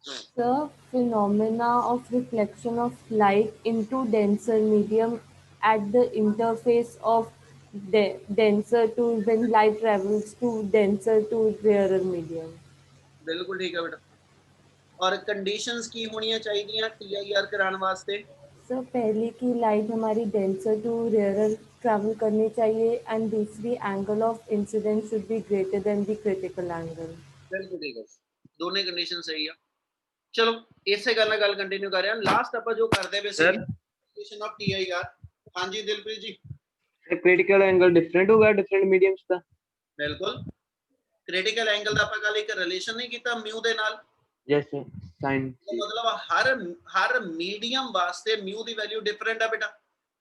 The phenomena of reflection of light into denser medium at the interface of denser to when light travels to denser to rarer medium. बिल्कुल ठीक है बेटा। और conditions की होनी चाहिए TIR कराने वास्ते। सर पहली की लाइट हमारी डेंसर टू रेयरर ट्रैवल करनी चाहिए एंड दूसरी angle of incidence should be greater than the critical angle. बिल्कुल ठीक है, दोनों कंडीशन सही है। चलो इसे गल कंटिन्यू कर रहे हैं। लास्ट आप जो करते पे सर एप्लीकेशन ऑफ TIR। हाँ जी दिलप्रीत जी। क्रिटिकल एंगल डिफरेंट होगा डिफरेंट मीडियम्स का। बिल्कुल क्रिटिकल एंगल का ਆਪਾਂ ਕੱਲ ਇੱਕ ਰਿਲੇਸ਼ਨ ਨਹੀਂ ਕੀਤਾ ਮਿਊ ਦੇ ਨਾਲ। यस सर साइन मतलब हर मीडियम वास्ते म्यू की वैल्यू डिफरेंट है बेटा।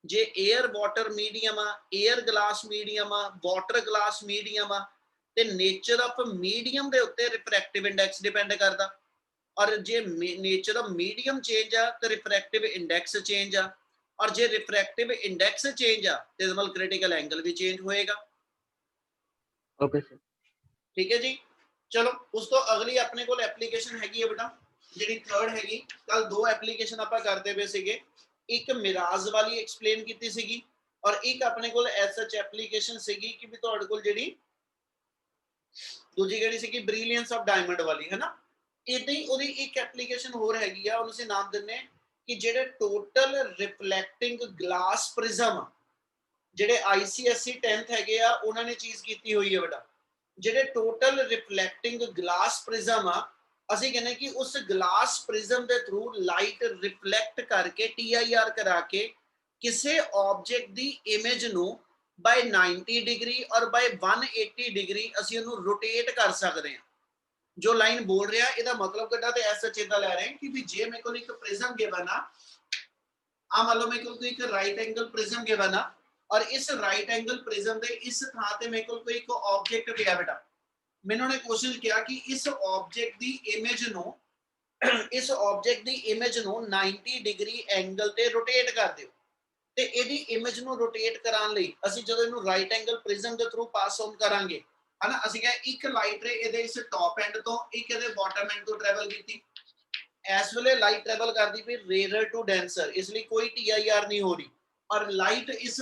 जे एयर वाटर मीडियम आ, एयर ग्लास मीडियम आ, वाटर ग्लास मीडियम आ, ते नेचर ऑफ मीडियम के उत्ते रिफ्रैक्टिव इंडेक्स डिपेंड करता। और जे नेचर ऑफ मीडियम चेंज आ तो रिफ्रैक्टिव इंडेक्स चेंज आ, और जे रिफ्रैक्टिव इंडेक्स चेंज आ तो मतलब क्रिटिकल एंगल भी चेंज होएगा। ओके सर ठीक है जी। चलो उस तो अगली अपने को एप्लीकेशन हैगी है बेटा जी थर्ड हैगी। कल दो एप्लीकेशन आप करते पे सीगे, एक मिराज वाली एक्सप्लेन की सीगी और एक अपने को एसएच एप्लीकेशन सीगी कि भी ਤੁਹਾਡੇ ਕੋਲ ਜਿਹੜੀ ਦੂਜੀ ਕਿਹੜੀ ਸੀਗੀ ਬ੍ਰਿਲੀਅੰਸ ਆਫ ਡਾਇਮੰਡ ਵਾਲੀ ਹੈ ਨਾ। ਇਦਾਂ ਹੀ ਉਹਦੀ ਇੱਕ ਐਪਲੀਕੇਸ਼ਨ ਹੋਰ ਹੈਗੀ ਆ, ਉਹਨੂੰ ਅਸੀਂ ਨਾਮ ਦਿੰਨੇ ਕਿ ਜਿਹੜੇ ਟੋਟਲ ਰਿਫਲੈਕਟਿੰਗ ਗਲਾਸ ਪ੍ਰਿਜ਼ਮ ਜਿਹੜੇ ICSE 10th ਹੈਗੇ ਆ ਉਹਨਾਂ ਨੇ ਚੀਜ਼ ਕੀਤੀ ਹੋਈ ਹੈ ਬੇਟਾ। ਜਿਹੜੇ ਟੋਟਲ ਰਿਫਲੈਕਟਿੰਗ ਗਲਾਸ ਪ੍ਰਿਜ਼ਮ ਆ ਅਸੀਂ ਕਹਿੰਦੇ ਕਿ ਉਸ ਗਲਾਸ ਪ੍ਰਿਜ਼ਮ ਦੇ ਥਰੂ ਲਾਈਟ ਰਿਫਲੈਕਟ ਕਰਕੇ TIR ਕਰਾ ਕੇ ਕਿਸੇ ਆਬਜੈਕਟ ਦੀ ਇਮੇਜ ਨੂੰ ਬਾਈ 90 ਡਿਗਰੀ ਔਰ ਬਾਈ 180 ਡਿਗਰੀ ਅਸੀਂ ਉਹਨੂੰ ਰੋਟੇਟ ਕਰ ਸਕਦੇ ਹਾਂ। ਜੋ ਲਾਈਨ ਬੋਲ ਰਿਹਾ ਇਹਦਾ ਮਤਲਬ ਕੱਢਾ ਤੇ ਐਸਾ ਚੇਤਾ ਲੈ ਰਹੇ ਕਿ ਵੀ ਜੇ ਮੇਰੇ ਕੋਲ ਇੱਕ ਪ੍ਰਿਜ਼ਮ ਗਿਵਨ ਆ ਮੰਨ ਲਓ ਮੇਰੇ ਕੋਲ ਇੱਕ ਰਾਈਟ ਐਂਗਲ ਪ੍ਰਿਜ਼ਮ ਗਿਵਨ ਆ और इस राइट एंगल प्रिज्म दे इस थां ते मेरे को कोई एक ऑब्जेक्ट पिया बेटा। मैंने कोशिश किया कि इस ऑब्जेक्ट दी इमेज नो इस ऑब्जेक्ट दी इमेज नो 90 डिग्री एंगल ते रोटेट कर दियो ते एदी इमेज नो रोटेट कराने लई ਅਸੀਂ ਜਦੋਂ ਇਹਨੂੰ ਰਾਈਟ ਐਂਗਲ ਪ੍ਰਿਜ਼ਮ ਦੇ ਥਰੂ ਪਾਸ ਆਨ ਕਰਾਂਗੇ ਹਨਾ। ਅਸੀਂ ਕਹੇ ਇੱਕ ਲਾਈਟ ਰੇ ਇਹਦੇ ਇਸ ਟੌਪ ਐਂਡ ਤੋਂ ਇੱਕ ਇਹਦੇ ਬਾਟਮ ਐਂਡ ਤੋਂ ਟਰੈਵਲ ਕੀਤੀ। ਇਸ ਵੇਲੇ ਲਾਈਟ ਟਰੈਵਲ ਕਰਦੀ ਪਈ ਰੇਅਰ ਟੂ ਡੈਂਸਰ, ਇਸ ਲਈ ਕੋਈ TIR ਨਹੀਂ ਹੋ ਰਹੀ और लाइट इस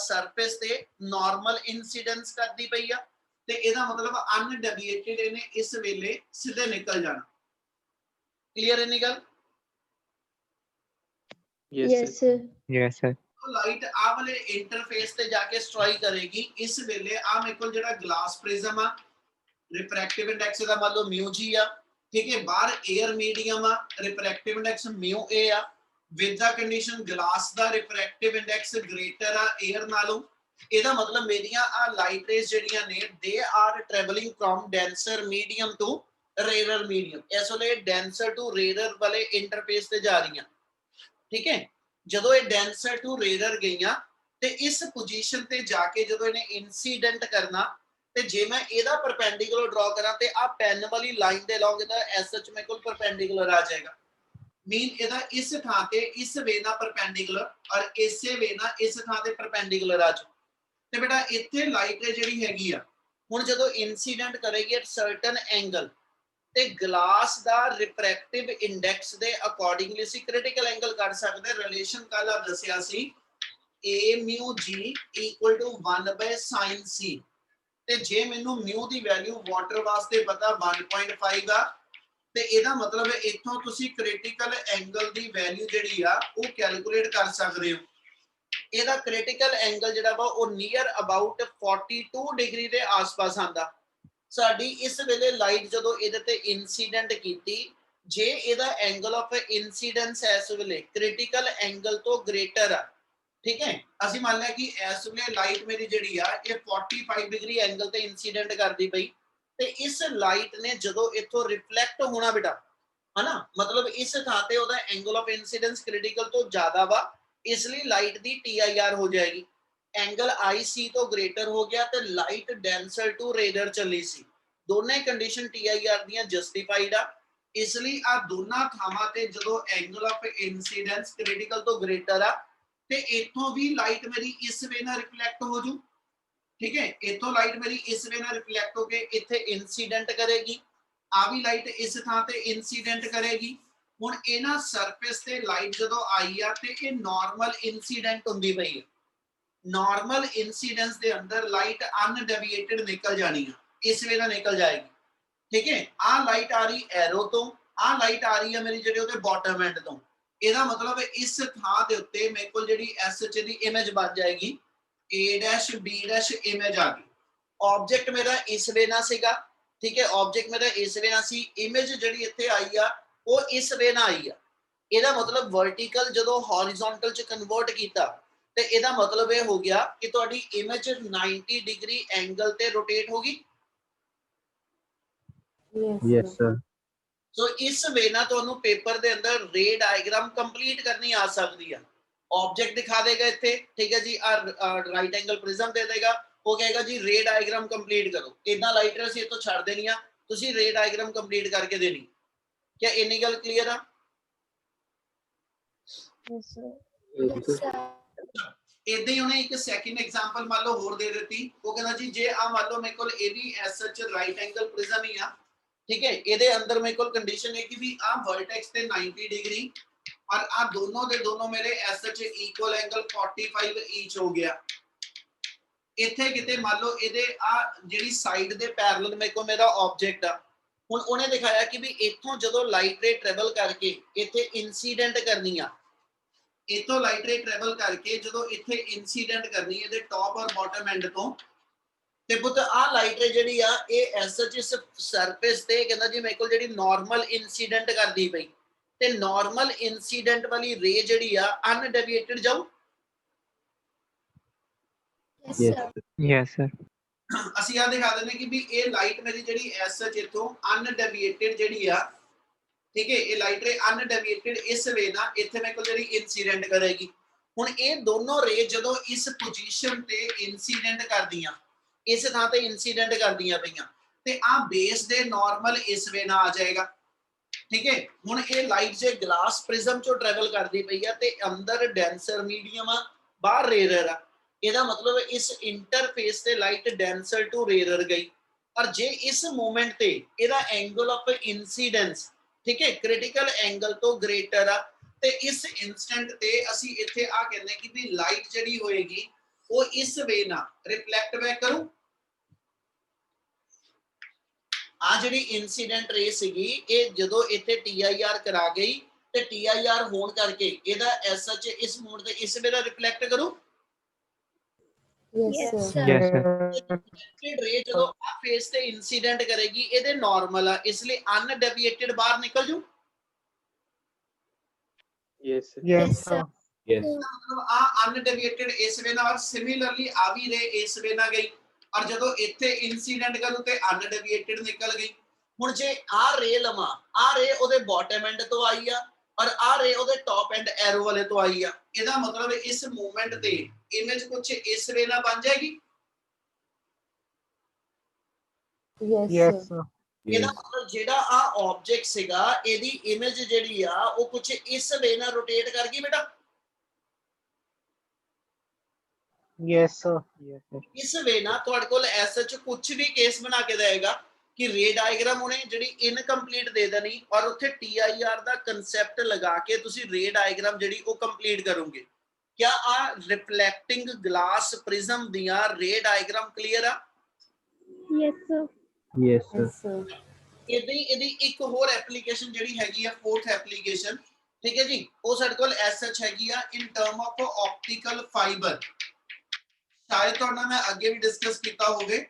सरफेस ते नॉर्मल इंसीडेंस करती पई आ ते एदा मतलब अनडेविएटेड इहने इस वेले सीधे निकल जाना। क्लियर है निकल? यस सर यस सर तो लाइट आ वाले इंटरफेस ते जाके स्ट्राइक करेगी। इस वेले आ मेरे को जेड़ा ग्लास प्रिज्म आ रिफ्रैक्टिव इंडेक्स दा मान लो म्यू जी आ, ठीक है। बाहर एयर मीडियम आ रिफ्रैक्टिव इंडेक्स म्यू ए आ with the condition glass ਦਾ refractive index greater ਆ air ਨਾਲੋਂ। ਇਹਦਾ ਮਤਲਬ ਮੇਰੀਆਂ ਆ ਲਾਈਟ ਰੇਜ਼ ਜਿਹੜੀਆਂ ਨੇ they are traveling from denser medium to rarer medium। ਇਸ ਵੇਲੇ denser to rarer ਵਾਲੇ ਇੰਟਰਫੇਸ ਤੇ ਜਾ ਰਹੀਆਂ, ਠੀਕ ਹੈ। ਜਦੋਂ ਇਹ denser to rarer ਗਈਆਂ ਤੇ ਇਸ ਪੋਜੀਸ਼ਨ ਤੇ ਜਾ ਕੇ ਜਦੋਂ ਇਹਨੇ ਇਨਸੀਡੈਂਟ ਕਰਨਾ ਤੇ ਜੇ ਮੈਂ ਇਹਦਾ ਪਰਪੈਂਡੀਕੂਲਰ ਡਰਾ ਕਰਾਂ ਤੇ ਆ ਪੈਨ ਵਾਲੀ ਲਾਈਨ ਦੇ ਲੌਂਗ ਇਹਦਾ ਐਸਐਚ ਮੇਰੇ ਕੋਲ ਪਰਪੈਂਡੀਕੂਲਰ ਆ ਜਾਏਗਾ। मीन ਇਹਦਾ ਇਸ ਥਾਂ ਤੇ ਇਸ ਵੇ ਨਾਲ ਪਰਪੈਂਡੀਕੂਲਰ ਔਰ ਇਸੇ ਵੇ ਨਾਲ ਇਸ ਥਾਂ ਤੇ ਪਰਪੈਂਡੀਕੂਲਰ ਆ ਜਾਓ ਤੇ ਬੇਟਾ ਇੱਥੇ ਲਾਈਟ ਜਿਹੜੀ ਹੈਗੀ ਆ ਹੁਣ ਜਦੋਂ ਇਨਸੀਡੈਂਟ ਕਰੇਗੀ ਐਟ ਸਰਟਨ ਐਂਗਲ ਤੇ ਗਲਾਸ ਦਾ ਰਿਫਰੈਕਟਿਵ ਇੰਡੈਕਸ ਦੇ ਅਕੋਰਡਿੰਗਲੀ ਅਸੀਂ ਕ੍ਰਿਟੀਕਲ ਐਂਗਲ ਕੱਢ ਸਕਦੇ। ਰਿਲੇਸ਼ਨ ਕੱਲ ਆ ਦੱਸਿਆ ਸੀ a mu g equal to 1 by sin c ਤੇ ਜੇ ਮੈਨੂੰ mu ਦੀ ਵੈਲਿਊ ਵਾਟਰ ਵਾਸਤੇ ਪਤਾ 1.5 ਆ ਤੇ ਇਹਦਾ ਮਤਲਬ ਇੱਥੋਂ ਤੁਸੀਂ ਕ੍ਰਿਟੀਕਲ ਐਂਗਲ ਦੀ ਵੈਲਿਊ ਜਿਹੜੀ ਆ ਉਹ ਕੈਲਕੂਲੇਟ ਕਰ ਸਕਦੇ ਹੋ। ਇਹਦਾ ਕ੍ਰਿਟੀਕਲ ਐਂਗਲ ਜਿਹੜਾ ਵਾ ਉਹ ਨੀਅਰ ਅਬਾਊਟ 42 ਡਿਗਰੀ ਦੇ ਆਸ-ਪਾਸ ਆਂਦਾ। ਸਾਡੀ ਇਸ ਵੇਲੇ ਲਾਈਟ ਜਦੋਂ ਇਹਦੇ ਤੇ ਇਨਸੀਡੈਂਟ ਕੀਤੀ ਜੇ ਇਹਦਾ ਐਂਗਲ ਆਫ ਇਨਸੀਡੈਂਸ ਇਸ ਵੇਲੇ ਕ੍ਰਿਟੀਕਲ ਐਂਗਲ ਤੋਂ ਗ੍ਰੇਟਰ ਆ, ਠੀਕ ਹੈ। ਅਸੀਂ ਮੰਨ ਲਿਆ ਕਿ ਇਸ ਵੇਲੇ ਲਾਈਟ ਮੇਰੀ ਜਿਹੜੀ ਆ ਇਹ 45 ਡਿਗਰੀ ਐਂਗਲ ਤੇ ਇਨਸੀਡੈਂਟ ਕਰਦੀ ਪਈ ਤੇ ਇਸ ਲਾਈਟ ਨੇ ਜਦੋਂ ਇਥੋਂ ਰਿਫਲੈਕਟ ਹੋਣਾ बेटा है ना, मतलब इस थां ते ओदा एंगल ऑफ इंसिडेंस क्रिटिकल तो ज्यादा वा इसलिए लाइट दी TIR हो जाएगी। एंगल IC तो ग्रेटर हो गया ते लाइट डेंसर टू रेडर चली सी। दोनों कंडीशन TIR दियां जस्टिफाइड आ इसलिए आ दोनों थावां ते जदों एंगल ऑफ इंसिडेंस क्रिटिकल तो ग्रेटर आ ते इथों भी लाइट मेरी इस वे नाल रिफ्लेक्ट हो जू, ठीक है। इथों लाइट मेरी इस वे ना रिफ्लेक्ट होके इथे इंसीडेंट करेगी ਆ ਵੀ ਲਾਈਟ ਇਸ ਥਾਂ ਤੇ ਇਨਸੀਡੈਂਟ ਕਰੇਗੀ। ਹੁਣ ਇਹਨਾਂ ਸਰਫੇਸ ਤੇ ਲਾਈਟ ਜਦੋਂ ਆਈ ਆ ਤੇ ਇਹ ਨਾਰਮਲ ਇਨਸੀਡੈਂਟ ਹੁੰਦੀ ਪਈ ਹੈ। ਨਾਰਮਲ ਇਨਸੀਡੈਂਸ ਦੇ ਅੰਦਰ ਲਾਈਟ ਅਨਡੇਵੀਏਟਡ ਨਿਕਲ ਜਾਣੀ ਆ, ਇਸ ਵੇ ਨਾਲ ਨਿਕਲ ਜਾਏਗੀ। ਠੀਕ ਹੈ, ਆ ਲਾਈਟ ਆ ਰਹੀ ਐਰੋ ਤੋਂ, ਆ ਲਾਈਟ ਆ ਰਹੀ ਹੈ ਮੇਰੀ ਜਿਹੜੀ ਉਹਦੇ ਬਾਟਮ ਐਂਡ ਤੋਂ। ਇਹਦਾ ਮਤਲਬ ਇਸ ਥਾਂ ਦੇ ਉੱਤੇ ਮੇਰੇ ਕੋਲ ਜਿਹੜੀ ਐਸਐਚ ਦੀ ਇਮੇਜ ਬਣ ਜਾਏਗੀ, A dash B dash image ਆ ਗਈ। ਆਬਜੈਕਟ ਮੇਰਾ ਇਸ ਵੇ ਨਾਲ ਸੀਗਾ, ਠੀਕ ਹੈ, ਆਬਜੈਕਟ ਮੇਰਾ ਇਸ ਵੇ ਨਾਲ ਸੀ, ਇਮੇਜ ਜਿਹੜੀ ਇੱਥੇ ਆਈ ਆ ਉਹ ਇਸ ਵੇ ਨਾਲ ਆਈ ਆ। ਇਹਦਾ ਮਤਲਬ ਵਰਟੀਕਲ ਜਦੋਂ ਹੌਰੀਜ਼ੌਂਟਲ ਚ ਕਨਵਰਟ ਕੀਤਾ ਤੇ ਇਹਦਾ ਮਤਲਬ ਇਹ ਹੋ ਗਿਆ ਕਿ ਤੁਹਾਡੀ ਇਮੇਜ 90 ਡਿਗਰੀ ਐਂਗਲ ਤੇ ਰੋਟੇਟ ਹੋ ਗਈ। Yes, sir. ਸੋ ਇਸ ਵੇ ਨਾਲ ਤੁਹਾਨੂੰ ਪੇਪਰ ਦੇ ਅੰਦਰ ਰੇ ਡਾਇਗਰਾਮ ਕੰਪਲੀਟ ਕਰਨੀ ਆ ਸਕਦੀ ਆ। ਆਬਜੈਕਟ ਦਿਖਾ ਦੇਗਾ ਇੱਥੇ, ਠੀਕ ਹੈ ਜੀ, ਰਾਈਟ ਐਂਗਲ ਪ੍ਰਿਜ਼ਮ ਦੇ ਦੇਗਾ, ਉਹ ਕਹੇਗਾ ਜੀ ਰੇ ਡਾਇਗਰਾਮ ਕੰਪਲੀਟ ਕਰੋ। ਇਦਾਂ ਲਾਈਟ ਰੇ ਅਸੀਂ ਇਹ ਤੋਂ ਛੱਡ ਦੇਣੀ ਆ, ਤੁਸੀਂ ਰੇ ਡਾਇਗਰਾਮ ਕੰਪਲੀਟ ਕਰਕੇ ਦੇਣੀ। क्या ਇੰਨੀ ਗੱਲ ਕਲੀਅਰ ਆ? Yes, sir. ਇਦਾਂ ਹੀ ਉਹਨੇ ਇੱਕ ਸੈਕਿੰਡ ਐਗਜ਼ਾਮਪਲ ਮੰਨ ਲਓ ਹੋਰ ਦੇ ਦਿੱਤੀ। ਉਹ ਕਹਿੰਦਾ ਜੀ ਜੇ ਆ ਮੰਨ ਲਓ ਮੇਰੇ ਕੋਲ ਇਹ ਵੀ ਐਸਐਚ ਰਾਈਟ ਐਂਗਲ ਪ੍ਰਿਜ਼ਮ ਹੀ ਆ, ठीक है, ਇਹਦੇ ਅੰਦਰ ਮੇਰੇ ਕੋਲ ਕੰਡੀਸ਼ਨ ਹੈ ਕਿ ਵੀ ਆ ਵਰਟੈਕਸ ਤੇ 90 ਡਿਗਰੀ और आ दोनों दे दोनों मेरे एसएच इक्वल एंगल 45 ईच हो गया। ਇੱਥੇ ਕਿਤੇ ਮੰਨ ਲਓ ਇਹਦੇ ਆ ਜਿਹੜੀ ਸਾਈਡ ਦੇ ਪੈਰਲਲ ਮੇਰੇ ਕੋਲ ਮੇਰਾ ਆਬਜੈਕਟ ਆ। ਹੁਣ ਉਹਨੇ ਦਿਖਾਇਆ ਕਿ ਵੀ ਇੱਥੋਂ ਜਦੋਂ ਲਾਈਟ ਰੇ ਟਰੈਵਲ ਕਰਕੇ ਇੱਥੇ ਇਨਸੀਡੈਂਟ ਕਰਨੀ ਆ, ਇੱਥੋਂ ਲਾਈਟ ਰੇ ਟਰੈਵਲ ਕਰਕੇ ਜਦੋਂ ਇੱਥੇ ਇਨਸੀਡੈਂਟ ਕਰਨੀ ਇਹਦੇ ਟੌਪ ਔਰ ਬਾਟਮ ਐਂਡ ਤੋਂ, ਤੇ ਪੁੱਤ ਆ ਲਾਈਟ ਰੇ ਜਿਹੜੀ ਆ ਇਹ ਐਸਐਚ ਇਸ ਸਰਫੇਸ ਤੇ ਕਹਿੰਦਾ ਜੀ ਮੇਰੇ ਕੋਲ ਜਿਹੜੀ ਨਾਰਮਲ ਇਨਸੀਡੈਂਟ ਕਰਦੀ ਪਈ, ਤੇ ਨਾਰਮਲ ਇਨਸੀਡੈਂਟ ਵਾਲੀ ਰੇ ਜਿਹੜੀ ਆ ਅਨਡੇਵੀਏਟਡ ਜਾਊ। Yes, sir. ਅਸੀਂ ਆ ਦਿਖਾ ਦਿੰਦੇ ਕਿ ਵੀ ਇਹ ਲਾਈਟ ਮੇਰੀ ਜਿਹੜੀ ਐਸਐਚ ਇਥੋਂ ਅਨਡੇਵੀਏਟਡ ਜਿਹੜੀ ਆ, ਠੀਕ ਹੈ, ਇਹ ਲਾਈਟ ਰੇ ਅਨਡੇਵੀਏਟਡ ਇਸ ਵੇ ਨਾਲ ਇੱਥੇ ਮੇਰੇ ਕੋਲ ਜਿਹੜੀ ਇਨਸੀਡੈਂਟ ਕਰੇਗੀ। ਹੁਣ ਇਹ ਦੋਨੋਂ ਰੇ ਜਦੋਂ ਇਸ ਪੋਜੀਸ਼ਨ ਤੇ ਇਨਸੀਡੈਂਟ ਕਰਦੀਆਂ, ਇਸ ਥਾਂ ਤੇ ਇਨਸੀਡੈਂਟ ਕਰਦੀਆਂ ਪਈਆਂ, ਤੇ ਆ ਬੇਸ ਦੇ ਨਾਰਮਲ ਇਸ ਵੇ ਨਾਲ ਆ ਜਾਏਗਾ। ਠੀਕ ਹੈ, ਹੁਣ ਇਹ ਲਾਈਟ ਜੇ ਗਲਾਸ ਪ੍ਰਿਜ਼ਮ ਚੋਂ ਟਰੈਵਲ ਕਰਦੀ ਪਈ ਆ ਤੇ ਅੰਦਰ ਡੈਂਸਰ ਮੀਡੀਅਮ ਆ, ਬਾਹਰ ਰੇਅਰ ਆ। ਇਹਦਾ ਮਤਲਬ ਇਸ ਇੰਟਰਫੇਸ ਤੇ ਲਾਈਟ ਡੈਂਸਰ ਟੂ ਰੇਅਰ ਗਈ। ਔਰ ਜੇ ਇਸ ਮੂਮੈਂਟ ਤੇ ਇਹਦਾ ਐਂਗਲ ਆਫ ਇਨਸੀਡੈਂਸ, ਠੀਕ ਹੈ, ਕ੍ਰਿਟੀਕਲ ਐਂਗਲ ਤੋਂ ਗ੍ਰੇਟਰ ਆ, ਤੇ ਇਸ ਇਨਸਟੈਂਟ ਤੇ ਅਸੀਂ ਇੱਥੇ ਆ ਕਹਿੰਦੇ ਕਿ ਵੀ ਲਾਈਟ ਜਿਹੜੀ ਹੋਏਗੀ ਉਹ ਇਸ ਵੇ ਨਾਲ ਰਿਫਲੈਕਟ ਬੈਕ ਕਰੂ। ਆ ਜਿਹੜੀ ਇਨਸੀਡੈਂਟ ਰੇ ਸੀਗੀ ਇਹ ਜਦੋਂ ਇੱਥੇ TIR ਕਰਾ ਗਈ ਤੇ TIR ਹੋਣ ਕਰਕੇ ਇਹਦਾ ਐਸਐਚ ਇਸ ਮੋਡ ਤੇ ਇਸ ਵੇ ਦਾ ਰਿਫਲੈਕਟ ਕਰੂ। Yes, sir. Yes, sir. ਰੇ ਜਦੋਂ ਆ ਫੇਸ ਤੇ ਇਨਸੀਡੈਂਟ ਕਰੇਗੀ ਇਹਦੇ ਨਾਰਮਲ ਆ, ਇਸ ਲਈ ਅਨਡੇਵੀਏਟਡ ਬਾਹਰ ਨਿਕਲ ਜੂ। Yes, sir. Yes, sir. Yes. ਮਤਲਬ ਆ ਅਨਡੇਵੀਏਟਡ ਇਸ ਵੇ ਨਾਲ, ਸਿਮਿਲਰਲੀ ਆ ਵੀ ਰੇ ਇਸ ਵੇ ਨਾਲ ਗਈ, ਔਰ ਜਦੋਂ ਇੱਥੇ ਇਨਸੀਡੈਂਟ ਕਰੂ ਤੇ ਅਨਡੇਵੀਏਟਡ ਨਿਕਲ ਗਈ। ਹੁਣ ਜੇ ਆ ਰੇ ਲਵਾਂ, ਆ ਰੇ ਉਹਦੇ ਬਾਟਮ ਐਂਡ ਤੋਂ ਆਈ ਆ ਔਰ ਆ ਰੇ ਉਹਦੇ ਟੌਪ ਐਂਡ ਐਰੋ ਵਾਲੇ ਤੋਂ ਆਈ ਆ, ਇਹਦਾ ਮਤਲਬ ਇਸ ਮੂਵਮੈਂਟ ਤੇ ਇਮੇਜ ਕੁਝ ਇਸ ਵੇ ਨਾਲ ਬਣ ਜਾਏਗੀ। Yes, Yes, sir. sir. ਇਹਦਾ ਮਤਲਬ ਜਿਹੜਾ ਆ ਆਬਜੈਕਟ ਸੀਗਾ ਇਹਦੀ ਇਮੇਜ ਜਿਹੜੀ ਆ ਉਹ ਕੁਝ ਇਸ ਵੇ ਨਾਲ ਰੋਟੇਟ ਕਰ ਗਈ ਬੇਟਾ। Yes, sir. Yes, sir. ਇਸ ਵੇ ਨਾਲ ਤੁਹਾਡੇ ਕੋਲ ਐਸਐਚ ਕੁਝ ਵੀ ਕੇਸ ਬਣਾ ਕੇ ਦੇਗਾ ਕਿ ਰੇ ਡਾਇਗਰਾਮ ਉਹਨੇ ਜਿਹੜੀ ਇਨਕੰਪਲੀਟ ਦੇ ਦੇਣੀ ਔਰ ਉੱਥੇ TIR ਦਾ ਕਨਸੈਪਟ ਲਗਾ ਕੇ ਤੁਸੀਂ ਰੇ ਡਾਇਗਰਾਮ ਜਿਹੜੀ ਉਹ ਕੰਪਲੀਟ ਕਰੋਗੇ। क्या आ रिफ्लेक्टिंग ग्लास प्रिज्म दिया रे डायग्राम क्लियर आ? Yes, sir. Yes, sir. Yes, sir. ਇਹਦੀ ਇੱਕ ਹੋਰ ਐਪਲੀਕੇਸ਼ਨ ਜਿਹੜੀ ਹੈਗੀ ਆ, ਫੋਰਥ ਐਪਲੀਕੇਸ਼ਨ, ਠੀਕ ਹੈ ਜੀ, ਉਹ ਸਾਡੇ ਕੋਲ ਐਸਐਚ ਹੈਗੀ ਆ ਇਨ ਟਰਮ ਆਫ ਆਪਟੀਕਲ ਫਾਈਬਰ। ਸ਼ਾਇਦ ਤੁਹਾਡੇ ਨਾਲ ਮੈਂ ਅੱਗੇ ਵੀ ਡਿਸਕਸ ਕੀਤਾ ਹੋਵੇ।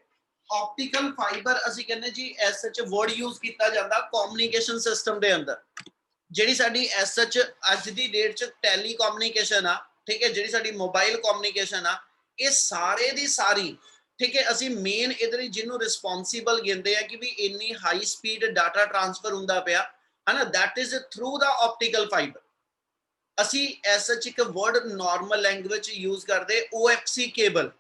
ਆਪਟੀਕਲ ਫਾਈਬਰ ਅਸੀਂ ਕਹਿੰਦੇ ਜੀ ਐਸਐਚ ਵਰਡ ਯੂਜ਼ ਕੀਤਾ ਜਾਂਦਾ ਕਮਿਊਨੀਕੇਸ਼ਨ ਸਿਸਟਮ ਦੇ ਅੰਦਰ। ਜਿਹੜੀ ਸਾਡੀ ਐਸਐਚ ਅੱਜ ਦੀ ਡੇਟ 'ਚ ਟੈਲੀਕਮਿਊਨੀਕੇਸ਼ਨ ਆ, ਠੀਕ ਹੈ, ਜਿਹੜੀ ਸਾਡੀ ਮੋਬਾਈਲ ਕਮਿਊਨੀਕੇਸ਼ਨ ਆ, ਇਹ ਸਾਰੇ ਦੀ ਸਾਰੀ, ਠੀਕ ਹੈ, ਅਸੀਂ ਮੇਨ ਇਹਦੇ ਜਿਹਨੂੰ ਰਿਸਪੌਂਸਿਬਲ ਗਿਣਦੇ ਆ ਕਿ ਵੀ ਇੰਨੀ ਹਾਈ ਸਪੀਡ ਡਾਟਾ ਟ੍ਰਾਂਸਫਰ ਹੁੰਦਾ ਪਿਆ ਹੈ ਨਾ, that is through the optical fiber. ਅਸੀਂ ਐਸਐਚ ਇੱਕ ਵਰਡ ਨਾਰਮਲ ਲੈਂਗੁਏਜ ਯੂਜ਼ ਕਰਦੇ OFC cable.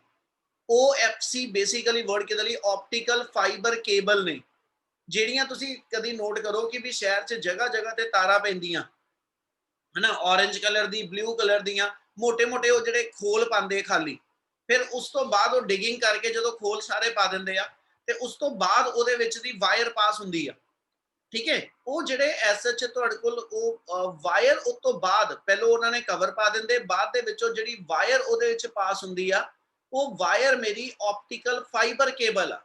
OFC basically word ਕਿਹਦੇ ਲਈ? ਆਪਟੀਕਲ ਫਾਈਬਰ ਕੇਬਲ ਨੇ, ਜਿਹੜੀਆਂ ਤੁਸੀਂ ਕਦੀ ਨੋਟ ਕਰੋ ਕਿ ਵੀ ਸ਼ਹਿਰ 'ਚ ਜਗ੍ਹਾ ਜਗ੍ਹਾ ਤੇ ਤਾਰਾਂ ਪੈਂਦੀਆਂ ਹੈ ਨਾ, ਔਰੇਂਜ ਕਲਰ ਦੀ, ਬਲੂ ਕਲਰ ਦੀਆਂ, ਮੋਟੇ-ਮੋਟੇ ਉਹ ਜਿਹੜੇ ਖੋਲ ਪਾਉਂਦੇ ਖਾਲੀ, ਫਿਰ ਉਸ ਤੋਂ ਬਾਅਦ ਉਹ ਡਿਗਿੰਗ ਕਰਕੇ ਜਦੋਂ ਖੋਲ ਸਾਰੇ ਪਾ ਦਿੰਦੇ ਆ ਤੇ ਉਸ ਤੋਂ ਬਾਅਦ ਉਹਦੇ ਵਿੱਚ ਦੀ ਵਾਇਰ ਪਾਸ ਹੁੰਦੀ ਆ। ठीक है। ਉਹ ਜਿਹੜੇ ਐਸਐਚ ਤੁਹਾਡੇ ਕੋਲ ਉਹ ਵਾਇਰ ਉਸ ਤੋਂ ਬਾਅਦ ਪਹਿਲਾਂ ਉਹਨਾਂ ਨੇ ਕਵਰ ਪਾ ਦਿੰਦੇ, ਬਾਅਦ ਦੇ ਵਿੱਚੋਂ ਜਿਹੜੀ ਵਾਇਰ ਉਹਦੇ ਵਿੱਚ ਪਾਸ ਹੁੰਦੀ ਆ ਉਹ ਵਾਇਰ ਮੇਰੀ ਆਪਟੀਕਲ ਫਾਈਬਰ ਕੇਬਲ ਆ।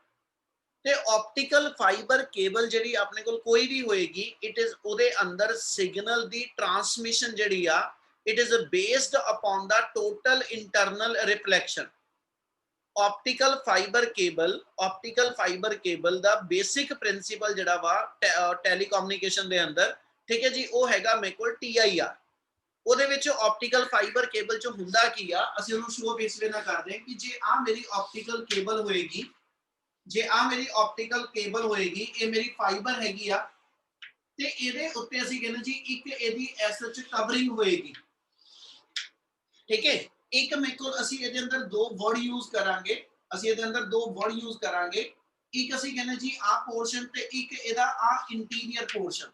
ਤੇ ਆਪਟੀਕਲ ਫਾਈਬਰ ਕੇਬਲ ਜਿਹੜੀ ਆਪਣੇ ਕੋਲ ਕੋਈ ਵੀ ਹੋਏਗੀ, ਇਟ ਇਜ਼ ਉਹਦੇ ਅੰਦਰ ਸਿਗਨਲ ਦੀ ਟਰਾਂਸਮਿਸ਼ਨ ਜਿਹੜੀ ਆ it is based upon the total internal reflection. Optical fibre cable the basic principal ਜਿਹੜਾ ਵਾ ਟੈਲੀਕਮਿਊਨੀਕੇਸ਼ਨ ਦੇ ਅੰਦਰ, ਠੀਕ ਹੈ ਜੀ, ਉਹ ਹੈਗਾ ਮੇਰੇ ਕੋਲ TIR। ਉਹਦੇ ਵਿੱਚ ਆਪਟੀਕਲ ਫਾਈਬਰ ਕੇਬਲ ਚ ਹੁੰਦਾ ਕੀ ਆ, ਅਸੀਂ ਉਹਨੂੰ ਸ਼ੋ ਇਸ ਵੇ ਨਾਲ ਕਰਦੇ ਹਾਂ ਕਿ ਜੇ ਆ ਮੇਰੀ ਆਪਟੀਕਲ ਕੇਬਲ ਹੋਏਗੀ, ਜੇ ਆ ਮੇਰੀ ਆਪਟੀਕਲ ਕੇਬਲ ਹੋਏਗੀ, ਇਹ ਮੇਰੀ ਫਾਈਬਰ ਹੈਗੀ ਆ, ਤੇ ਇਹਦੇ ਉੱਤੇ ਅਸੀਂ ਕਹਿੰਦੇ ਜੀ ਇੱਕ ਇਹਦੀ ਐਸਐਚ ਕਵਰਿੰਗ ਹੋਏਗੀ, ਠੀਕ ਹੈ। ਇੱਕ ਮੇਰੇ ਕੋਲ ਅਸੀਂ ਇਹਦੇ ਅੰਦਰ ਦੋ ਵਰਡ ਯੂਜ਼ ਕਰਾਂਗੇ, ਅਸੀਂ ਇਹਦੇ ਅੰਦਰ ਦੋ ਵਰਡ ਯੂਜ਼ ਕਰਾਂਗੇ, ਇੱਕ ਅਸੀਂ ਕਹਿੰਦੇ ਜੀ ਆ ਪੋਰਸ਼ਨ ਤੇ ਇੱਕ ਇਹਦਾ ਆ ਇੰਟੀਰੀਅਰ ਪੋਰਸ਼ਨ।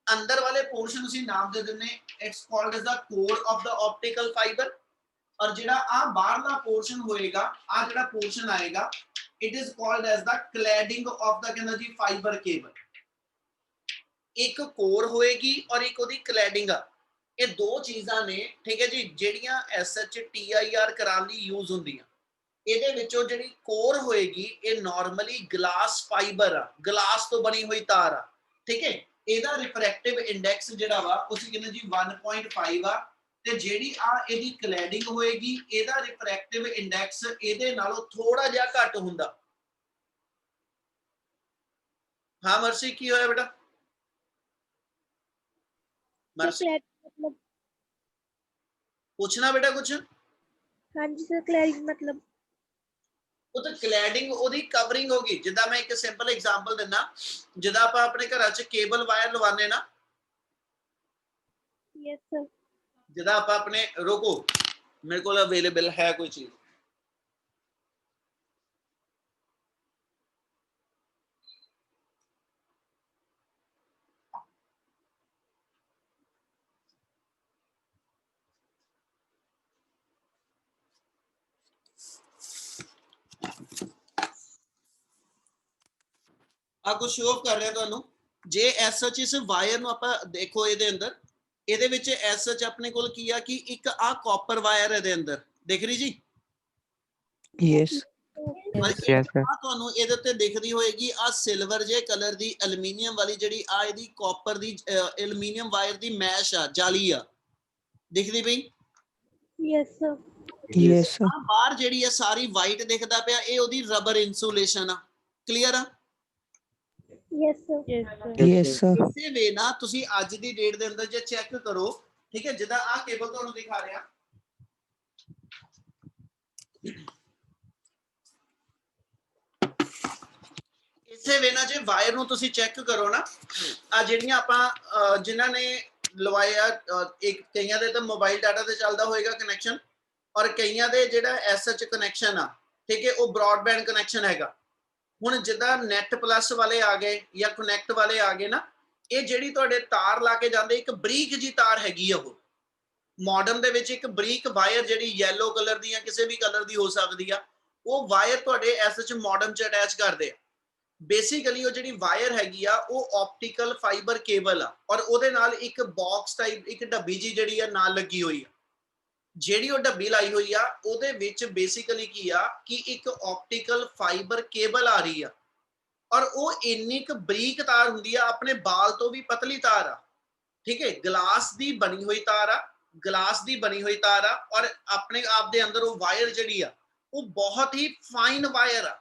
ਅੰਦਰ ਵਾਲੇ ਪੋਰਸ਼ਨ ਅਸੀਂ ਨਾਮ ਦੇ ਦਿੰਨੇ it's called as the core of the optical fiber, ਔਰ ਜਿਹੜਾ ਆ ਬਾਹਰਲਾ ਪੋਰਸ਼ਨ ਹੋਏਗਾ, ਆ ਜਿਹੜਾ ਪੋਰਸ਼ਨ ਆਏਗਾ it is called as the cladding of the ਕਹਿੰਦਾ ਜੀ ਫਾਈਬਰ ਕੇਬਲ। ਇੱਕ ਕੋਰ ਹੋਏਗੀ ਔਰ ਇੱਕ ਉਹਦੀ ਕਲੈਡਿੰਗ ਆ। ਇਹ ਦੋ ਚੀਜ਼ਾਂ ਨੇ, ਠੀਕ ਹੈ ਜੀ, ਜਿਹੜੀਆਂ ਐਸਐਚ TIR ਕਰਾਉਣ ਲਈ ਯੂਜ਼ ਹੁੰਦੀਆਂ। ਇਹਦੇ ਵਿੱਚੋਂ ਜਿਹੜੀ ਕੋਰ ਹੋਏਗੀ ਇਹ ਨਾਰਮਲੀ ਗਲਾਸ ਫਾਈਬਰ ਆ, ਗਲਾਸ ਤੋਂ ਬਣੀ ਹੋਈ ਤਾਰ ਆ, ਠੀਕ ਹੈ। ਇਹਦਾ ਰਿਫਰੈਕਟਿਵ ਇੰਡੈਕਸ ਜਿਹੜਾ ਵਾ ਉਸੇ ਕਹਿੰਦੇ ਜੀ 1.5 ਆ, ਤੇ ਜਿਹੜੀ ਆ ਇਹਦੀ ਕਲੈਡਿੰਗ ਹੋਏਗੀ ਇਹਦਾ ਰਿਫਰੈਕਟਿਵ ਇੰਡੈਕਸ ਇਹਦੇ ਨਾਲੋਂ ਥੋੜਾ ਜਿਹਾ ਘੱਟ ਹੁੰਦਾ। ਹਾਂ ਮਰਸੀ, ਕੀ ਹੋਇਆ ਬੇਟਾ? ਮਰਸੀ मतलब पूछना बेटा कुछ? हाँ जी सर, क्लैरिंग मतलब ਉਹ ਤਾਂ ਕਲੈਡਿੰਗ ਉਹਦੀ ਕਵਰਿੰਗ ਹੋਗੀ। ਜਿੱਦਾਂ ਮੈਂ ਇੱਕ ਸਿੰਪਲ ਐਗਜ਼ਾਮਪਲ ਦਿੰਦਾ, ਜਿੱਦਾਂ ਆਪਾਂ ਆਪਣੇ ਘਰਾਂ 'ਚ ਕੇਬਲ ਵਾਇਰ ਲਵਾਉਂਦੇ ਨਾ, यस सर, ਜਿੱਦਾਂ ਆਪਾਂ ਆਪਣੇ, ਰੋਕੋ ਮੇਰੇ ਕੋਲ ਅਵੇਲੇਬਲ ਹੈ ਕੋਈ ਚੀਜ਼, ਆ ਕੁਝ ਸ਼ੋ ਆਫ ਕਰ ਰਿਹਾ ਤੁਹਾਨੂੰ। ਜੇ ਐਸ ਸੱਚ ਇਸ ਵਾਇਰ ਨੂੰ ਆਪਾਂ ਦੇਖੋ, ਇਹਦੇ ਅੰਦਰ ਇਹਦੇ ਵਿੱਚ ਐਸ ਸੱਚ ਆਪਣੇ ਕੋਲ ਕੀ ਆ ਕਿ ਇੱਕ ਆ ਕਾਪਰ ਵਾਇਰ ਇਹਦੇ ਅੰਦਰ ਦਿਖ ਰਹੀ ਜੀ। Yes. Yes, sir. ਆ ਤੁਹਾਨੂੰ ਇਹਦੇ ਉੱਤੇ ਦਿਖਦੀ ਹੋਏਗੀ ਆ ਸਿਲਵਰ ਜੇ ਕਲਰ ਦੀ ਐਲੂਮੀਨੀਅਮ ਵਾਲੀ ਜਿਹੜੀ ਆ ਇਹਦੀ ਕਾਪਰ ਦੀ ਐਲੂਮੀਨੀਅਮ ਵਾਇਰ ਦੀ ਮੈਸ਼ ਆ, ਜਾਲੀ ਆ, ਦਿਖਦੀ ਪਈ? Yes sir, Yes, sir. ਆ ਬਾਹਰ ਜਿਹੜੀ ਆ ਸਾਰੀ ਵਾਈਟ ਦਿਖਦਾ ਪਿਆ, ਇਹ ਉਹਦੀ ਰਬਰ ਇਨਸੂਲੇਸ਼ਨ ਆ। ਕਲੀਅਰ ਆ? Yes sir, Yes, sir. ਇਸੇ ਵੇ ਨਾ ਤੁਸੀਂ ਅੱਜ ਦੀ ਡੇਟ ਦੇ ਅੰਦਰ ਜੇ ਚੈੱਕ ਕਰੋ, ਠੀਕ ਹੈ, ਜਿੱਦਾਂ ਆ ਕੇਬਲ ਤੁਹਾਨੂੰ ਦਿਖਾ ਰਿਹਾ, ਇਸੇ ਵੇ ਨਾ ਜੇ ਵਾਇਰ ਨੂੰ ਤੁਸੀਂ ਚੈੱਕ ਕਰੋ ਨਾ, ਆ ਜਿਹੜੀਆਂ ਆਪਾਂ ਜਿਨ੍ਹਾਂ ਨੇ ਲਵਾਇਆ, ਇੱਕ ਕਈਆਂ ਦੇ ਤਾਂ ਮੋਬਾਈਲ ਡਾਟਾ ਤੇ ਚੱਲਦਾ ਹੋਏਗਾ ਕਨੈਕਸ਼ਨ, ਔਰ ਕਈਆਂ ਦੇ ਜਿਹੜਾ ਐਸਐਚ ਕਨੈਕਸ਼ਨ ਆ, ਠੀਕ ਹੈ, ਉਹ ਬ੍ਰੌਡਬੈਂਡ ਕਨੈਕਸ਼ਨ ਹੈਗਾ। ਹੁਣ ਜਿੱਦਾਂ ਨੈਟ ਪਲੱਸ ਵਾਲੇ ਆ ਗਏ ਜਾਂ ਕਨੈਕਟ ਵਾਲੇ ਆ ਗਏ ਨਾ, ਇਹ ਜਿਹੜੀ ਤੁਹਾਡੇ ਤਾਰ ਲਾ ਕੇ ਜਾਂਦੇ, ਇੱਕ ਬਰੀਕ ਜੀ ਤਾਰ ਹੈਗੀ ਆ, ਉਹ ਮਾਡਮ ਦੇ ਵਿੱਚ ਇੱਕ ਬਰੀਕ ਵਾਇਰ ਜਿਹੜੀ ਯੈਲੋ ਕਲਰ ਦੀ ਜਾਂ ਕਿਸੇ ਵੀ ਕਲਰ ਦੀ ਹੋ ਸਕਦੀ ਆ, ਉਹ ਵਾਇਰ ਤੁਹਾਡੇ ਐਸਐਚ ਮਾਡਮ 'ਚ ਅਟੈਚ ਕਰਦੇ ਆ। ਬੇਸਿਕਲੀ ਉਹ ਜਿਹੜੀ ਵਾਇਰ ਹੈਗੀ ਆ ਉਹ ਆਪਟੀਕਲ ਫਾਈਬਰ ਕੇਬਲ ਆ, ਔਰ ਉਹਦੇ ਨਾਲ ਇੱਕ ਬਾਕਸ ਟਾਈਪ ਇੱਕ ਡੱਬੀ ਜੀ ਜਿਹੜੀ ਆ ਨਾਲ ਲੱਗੀ ਹੋਈ ਆ। ਜਿਹੜੀ ਉਹ ਡੱਬੀ ਲਾਈ ਹੋਈ ਆ ਉਹਦੇ ਵਿੱਚ ਬੇਸਿਕਲੀ ਕੀ ਆ ਕਿ ਇੱਕ ਆਪਟੀਕਲ ਫਾਈਬਰ ਕੇਬਲ ਆ ਰਹੀ ਆ, ਔਰ ਉਹ ਇੰਨੀ ਕੁ ਬਰੀਕ ਤਾਰ ਹੁੰਦੀ ਆ, ਆਪਣੇ ਬਾਲ ਤੋਂ ਵੀ ਪਤਲੀ ਤਾਰ ਆ, ਠੀਕ ਹੈ, ਗਲਾਸ ਦੀ ਬਣੀ ਹੋਈ ਤਾਰ ਆ, ਗਲਾਸ ਦੀ ਬਣੀ ਹੋਈ ਤਾਰ ਆ, ਔਰ ਆਪਣੇ ਆਪ ਦੇ ਅੰਦਰ ਉਹ ਵਾਇਰ ਜਿਹੜੀ ਆ ਉਹ ਬਹੁਤ ਹੀ ਫਾਈਨ ਵਾਇਰ ਆ,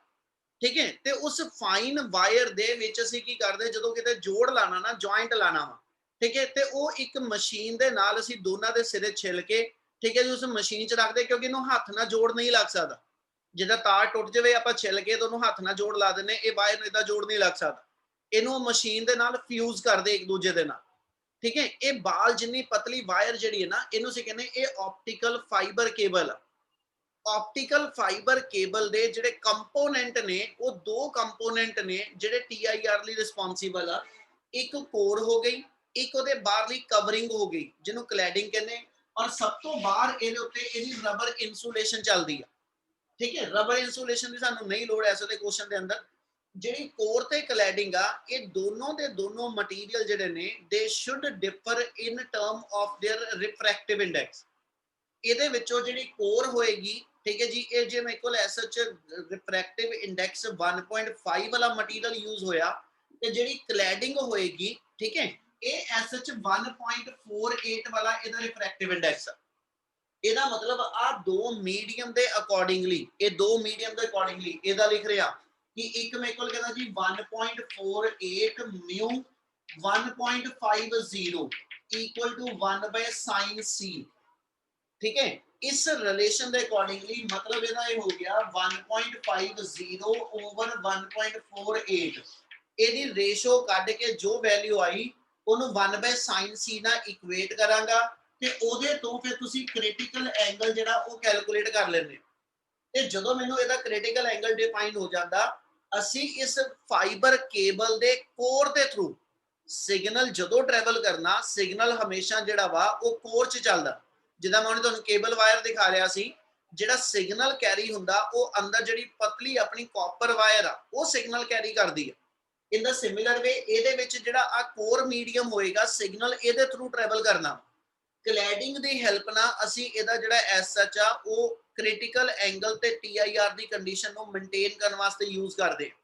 ਠੀਕ ਹੈ। ਤੇ ਉਸ ਫਾਈਨ ਵਾਇਰ ਦੇ ਵਿੱਚ ਅਸੀਂ ਕੀ ਕਰਦੇ, ਜਦੋਂ ਕਿਤੇ ਜੋੜ ਲਾਣਾ ਨਾ, ਜੁਆਇੰਟ ਲਾਣਾ ਵਾ, ਠੀਕ ਹੈ, ਤੇ ਉਹ ਇੱਕ ਮਸ਼ੀਨ ਦੇ ਨਾਲ ਅਸੀਂ ਦੋਨਾਂ ਦੇ ਸਿਰੇ ਛਿਲ ਕੇ, ਠੀਕ ਹੈ ਜੀ, ਉਸ ਮਸ਼ੀਨ 'ਚ ਰੱਖਦੇ, ਕਿਉਂਕਿ ਇਹਨੂੰ ਹੱਥ ਨਾਲ ਜੋੜ ਨਹੀਂ ਲੱਗ ਸਕਦਾ। ਜਿੱਦਾਂ ਤਾਰ ਟੁੱਟ ਜਾਵੇ ਆਪਾਂ ਛਿਲ ਕੇ ਤੇ ਉਹਨੂੰ ਹੱਥ ਨਾਲ ਜੋੜ ਲਾ ਦਿੰਦੇ, ਇਹ ਵਾਇਰ ਨੂੰ ਇਦਾਂ ਜੋੜ ਨਹੀਂ ਲੱਗ ਸਕਦਾ। ਇਹਨੂੰ ਮਸ਼ੀਨ ਦੇ ਨਾਲ ਫਿਊਜ਼ ਕਰਦੇ ਇੱਕ ਦੂਜੇ ਦੇ ਨਾਲ, ਠੀਕ ਹੈ। ਇਹ ਬਾਲ ਜਿੰਨੀ ਪਤਲੀ ਵਾਇਰ ਜਿਹੜੀ ਹੈ ਨਾ, ਇਹਨੂੰ ਅਸੀਂ ਕਹਿੰਦੇ ਇਹ ਆਪਟੀਕਲ ਫਾਈਬਰ ਕੇਬਲ ਆ। ਆਪਟੀਕਲ ਫਾਈਬਰ ਕੇਬਲ ਦੇ ਜਿਹੜੇ ਕੰਪੋਨੈਂਟ ਨੇ, ਉਹ ਦੋ ਕੰਪੋਨੈਂਟ ਨੇ ਜਿਹੜੇ TIR ਲਈ ਰਿਸਪੌਂਸਿਬਲ ਆ। ਇੱਕ ਕੋਰ ਹੋ ਗਈ, ਇੱਕ ਉਹਦੇ ਬਾਹਰਲੀ ਕਵਰਿੰਗ ਹੋ ਗਈ ਜਿਹਨੂੰ ਕਲੈਡਿੰਗ ਕਹਿੰਦੇ, ਔਰ ਸਭ ਤੋਂ ਬਾਹਰ ਇਹਦੇ ਉੱਤੇ ਇਹਦੀ ਰਬਰ ਇਨਸੂਲੇਸ਼ਨ ਚੱਲਦੀ ਆ, ਠੀਕ ਹੈ। ਰਬਰ ਇਨਸੂਲੇਸ਼ਨ ਦੀ ਸਾਨੂੰ ਨਹੀਂ ਲੋੜ ਐਸੇ ਦੇ ਕੁਐਸਚਨ ਦੇ ਅੰਦਰ, ਜਿਹੜੀ ਕੋਰ ਤੇ ਕਲੈਡਿੰਗ ਆ, ਇਹ ਦੋਨੋਂ ਦੇ ਦੋਨੋਂ ਮਟੀਰੀਅਲ ਜਿਹੜੇ ਨੇ ਦੇ should differ in term of there refractive index. ਇਹਦੇ ਵਿੱਚੋਂ ਜਿਹੜੀ ਕੋਰ ਹੋਏਗੀ, ਠੀਕ ਹੈ ਜੀ, ਇਹ ਜੇ ਮੇਰੇ ਕੋਲ ਐਸਐਚ ਰਿਫਰੈਕਟਿਵ ਇੰਡੈਕਸ 1.5 ਵਾਲਾ ਮਟੀਰੀਅਲ ਯੂਜ਼ ਹੋਇਆ, ਤੇ ਜਿਹੜੀ ਕਲੈਡਿੰਗ ਹੋਏਗੀ, ਠੀਕ ਹੈ, ਇਹ ਐਸਐਚ 1.48 ਵਾਲਾ ਇਹਦਾ ਰਿਫਰੈਕਟਿਵ ਇੰਡੈਕਸ ਆ। ਇਹਦਾ ਮਤਲਬ ਆ ਦੋ ਮੀਡੀਅਮ ਦੇ ਅਕੋਰਡਿੰਗਲੀ, ਇਹ ਦੋ ਮੀਡੀਅਮ ਦੇ ਅਕੋਰਡਿੰਗਲੀ ਇਹਦਾ ਲਿਖ ਰਿਹਾ ਕਿ ਇੱਕ ਮੇਰੇ ਕੋਲ ਕਹਿੰਦਾ ਜੀ 1.48 ਮਿਊ 1.50 ਇਕੁਅਲ ਟੂ 1/sin c, ठीक है। इस रिलेशन के अकॉर्डिंगली मतलब ਇਹਦਾ ਇਹ ਹੋ ਗਿਆ 1.50 over 1.48, ਇਹਦੀ ਰੇਸ਼ੋ ਕੱਢ ਕੇ ਜੋ ਵੈਲਿਊ ਆਈ ਉਹਨੂੰ 1/sin c ਨਾਲ ਇਕੁਏਟ ਕਰਾਂਗਾ, ਤੇ ਉਹਦੇ ਤੋਂ ਫਿਰ ਤੁਸੀਂ ਕ੍ਰਿਟੀਕਲ ਐਂਗਲ ਜਿਹੜਾ ਉਹ ਕੈਲਕੂਲੇਟ ਕਰ ਲੈਂਦੇ। ਤੇ ਜਦੋਂ ਮੈਨੂੰ ਇਹਦਾ ਕ੍ਰਿਟੀਕਲ ਐਂਗਲ ਡਿਫਾਈਨ ਹੋ ਜਾਂਦਾ, ਅਸੀਂ ਇਸ ਫਾਈਬਰ ਕੇਬਲ ਦੇ ਕੋਰ ਦੇ ਥਰੂ ਸਿਗਨਲ ਜਦੋਂ ਟਰੈਵਲ ਕਰਨਾ, ਸਿਗਨਲ ਹਮੇਸ਼ਾ ਜਿਹੜਾ ਵਾ ਉਹ ਕੋਰ 'ਚ ਚੱਲਦਾ। ਜਿੱਦਾਂ ਮੈਂ ਤੁਹਾਨੂੰ ਕੇਬਲ ਵਾਇਰ ਦਿਖਾ ਰਿਹਾ ਸੀ, ਜਿਹੜਾ ਸਿਗਨਲ ਕੈਰੀ ਹੁੰਦਾ ਉਹ ਅੰਦਰ ਜਿਹੜੀ ਪਤਲੀ ਆਪਣੀ ਕਾਪਰ ਵਾਇਰ ਆ ਉਹ ਸਿਗਨਲ ਕੈਰੀ ਕਰਦੀ ਹੈ। ਇਨ ਦਾ ਸਿਮਿਲਰ ਵੇ ਇਹਦੇ ਵਿੱਚ ਜਿਹੜਾ ਆ ਕੋਰ ਮੀਡੀਅਮ ਹੋਏਗਾ, ਸਿਗਨਲ ਇਹਦੇ ਥਰੂ ਟਰੈਵਲ ਕਰਨਾ। ਕਲੈਡਿੰਗ ਦੀ ਹੈਲਪ ਨਾਲ ਅਸੀਂ ਇਹਦਾ ਜਿਹੜਾ ਐਸਐਚ ਆ ਉਹ ਕ੍ਰਿਟੀਕਲ ਐਂਗਲ ਤੇ TIR ਦੀ ਕੰਡੀਸ਼ਨ ਨੂੰ ਮੇਨਟੇਨ ਕਰਨ ਵਾਸਤੇ ਯੂਜ਼ ਕਰਦੇ ਹਾਂ।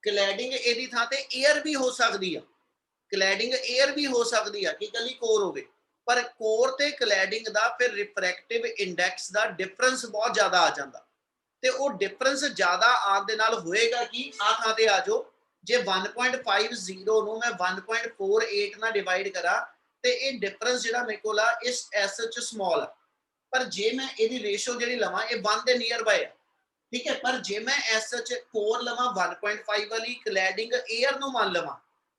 ਕਲੈਡਿੰਗ ਇਹਦੀ ਥਾਂ ਤੇ 에ਅਰ ਵੀ ਹੋ ਸਕਦੀ ਆ, ਕਲੈਡਿੰਗ 에ਅਰ ਵੀ ਹੋ ਸਕਦੀ ਆ ਕਿ ਇਕੱਲੀ ਕੋਰ ਹੋਵੇ, ਪਰ ਕੋਰ ਤੇ ਕਲੈਡਿੰਗ ਦਾ ਫਿਰ ਰਿਫਰੈਕਟਿਵ ਇੰਡੈਕਸ ਦਾ ਡਿਫਰੈਂਸ ਬਹੁਤ ਜ਼ਿਆਦਾ ਆ ਜਾਂਦਾ। ਤੇ ਉਹ ਡਿਫਰੈਂਸ ਜ਼ਿਆਦਾ ਆਉਣ ਦੇ ਨਾਲ ਹੋਏਗਾ ਕਿ ਆ ਥਾਂ ਤੇ ਆ ਜਾਓ, ਜੇ 1.50 ਨੂੰ ਮੈਂ 1.48 ਨਾਲ ਡਿਵਾਈਡ ਕਰਾਂ ਤੇ ਇਹ ਡਿਫਰੈਂਸ ਜਿਹੜਾ ਮੇਰੇ ਕੋਲ ਆ ਇਸ ਐਸਐਚ ਸਮਾਲ ਆ, ਪਰ ਜੇ ਮੈਂ ਇਹਦੀ ਰੇਸ਼ੋ ਜਿਹੜੀ ਲਵਾਂ ਇਹ 1 ਦੇ ਨੀਅਰ ਬਾਈ ਆ, ਠੀਕ ਹੈ। ਪਰ ਜੇ ਮੈਂ ਐਸਐਚ ਕੋਰ ਲਵਾਂ 1.5 ਵਾਲੀ, ਕਲੈਡਿੰਗ 에ਅਰ ਨੂੰ ਮੰਨ ਲਵਾਂ,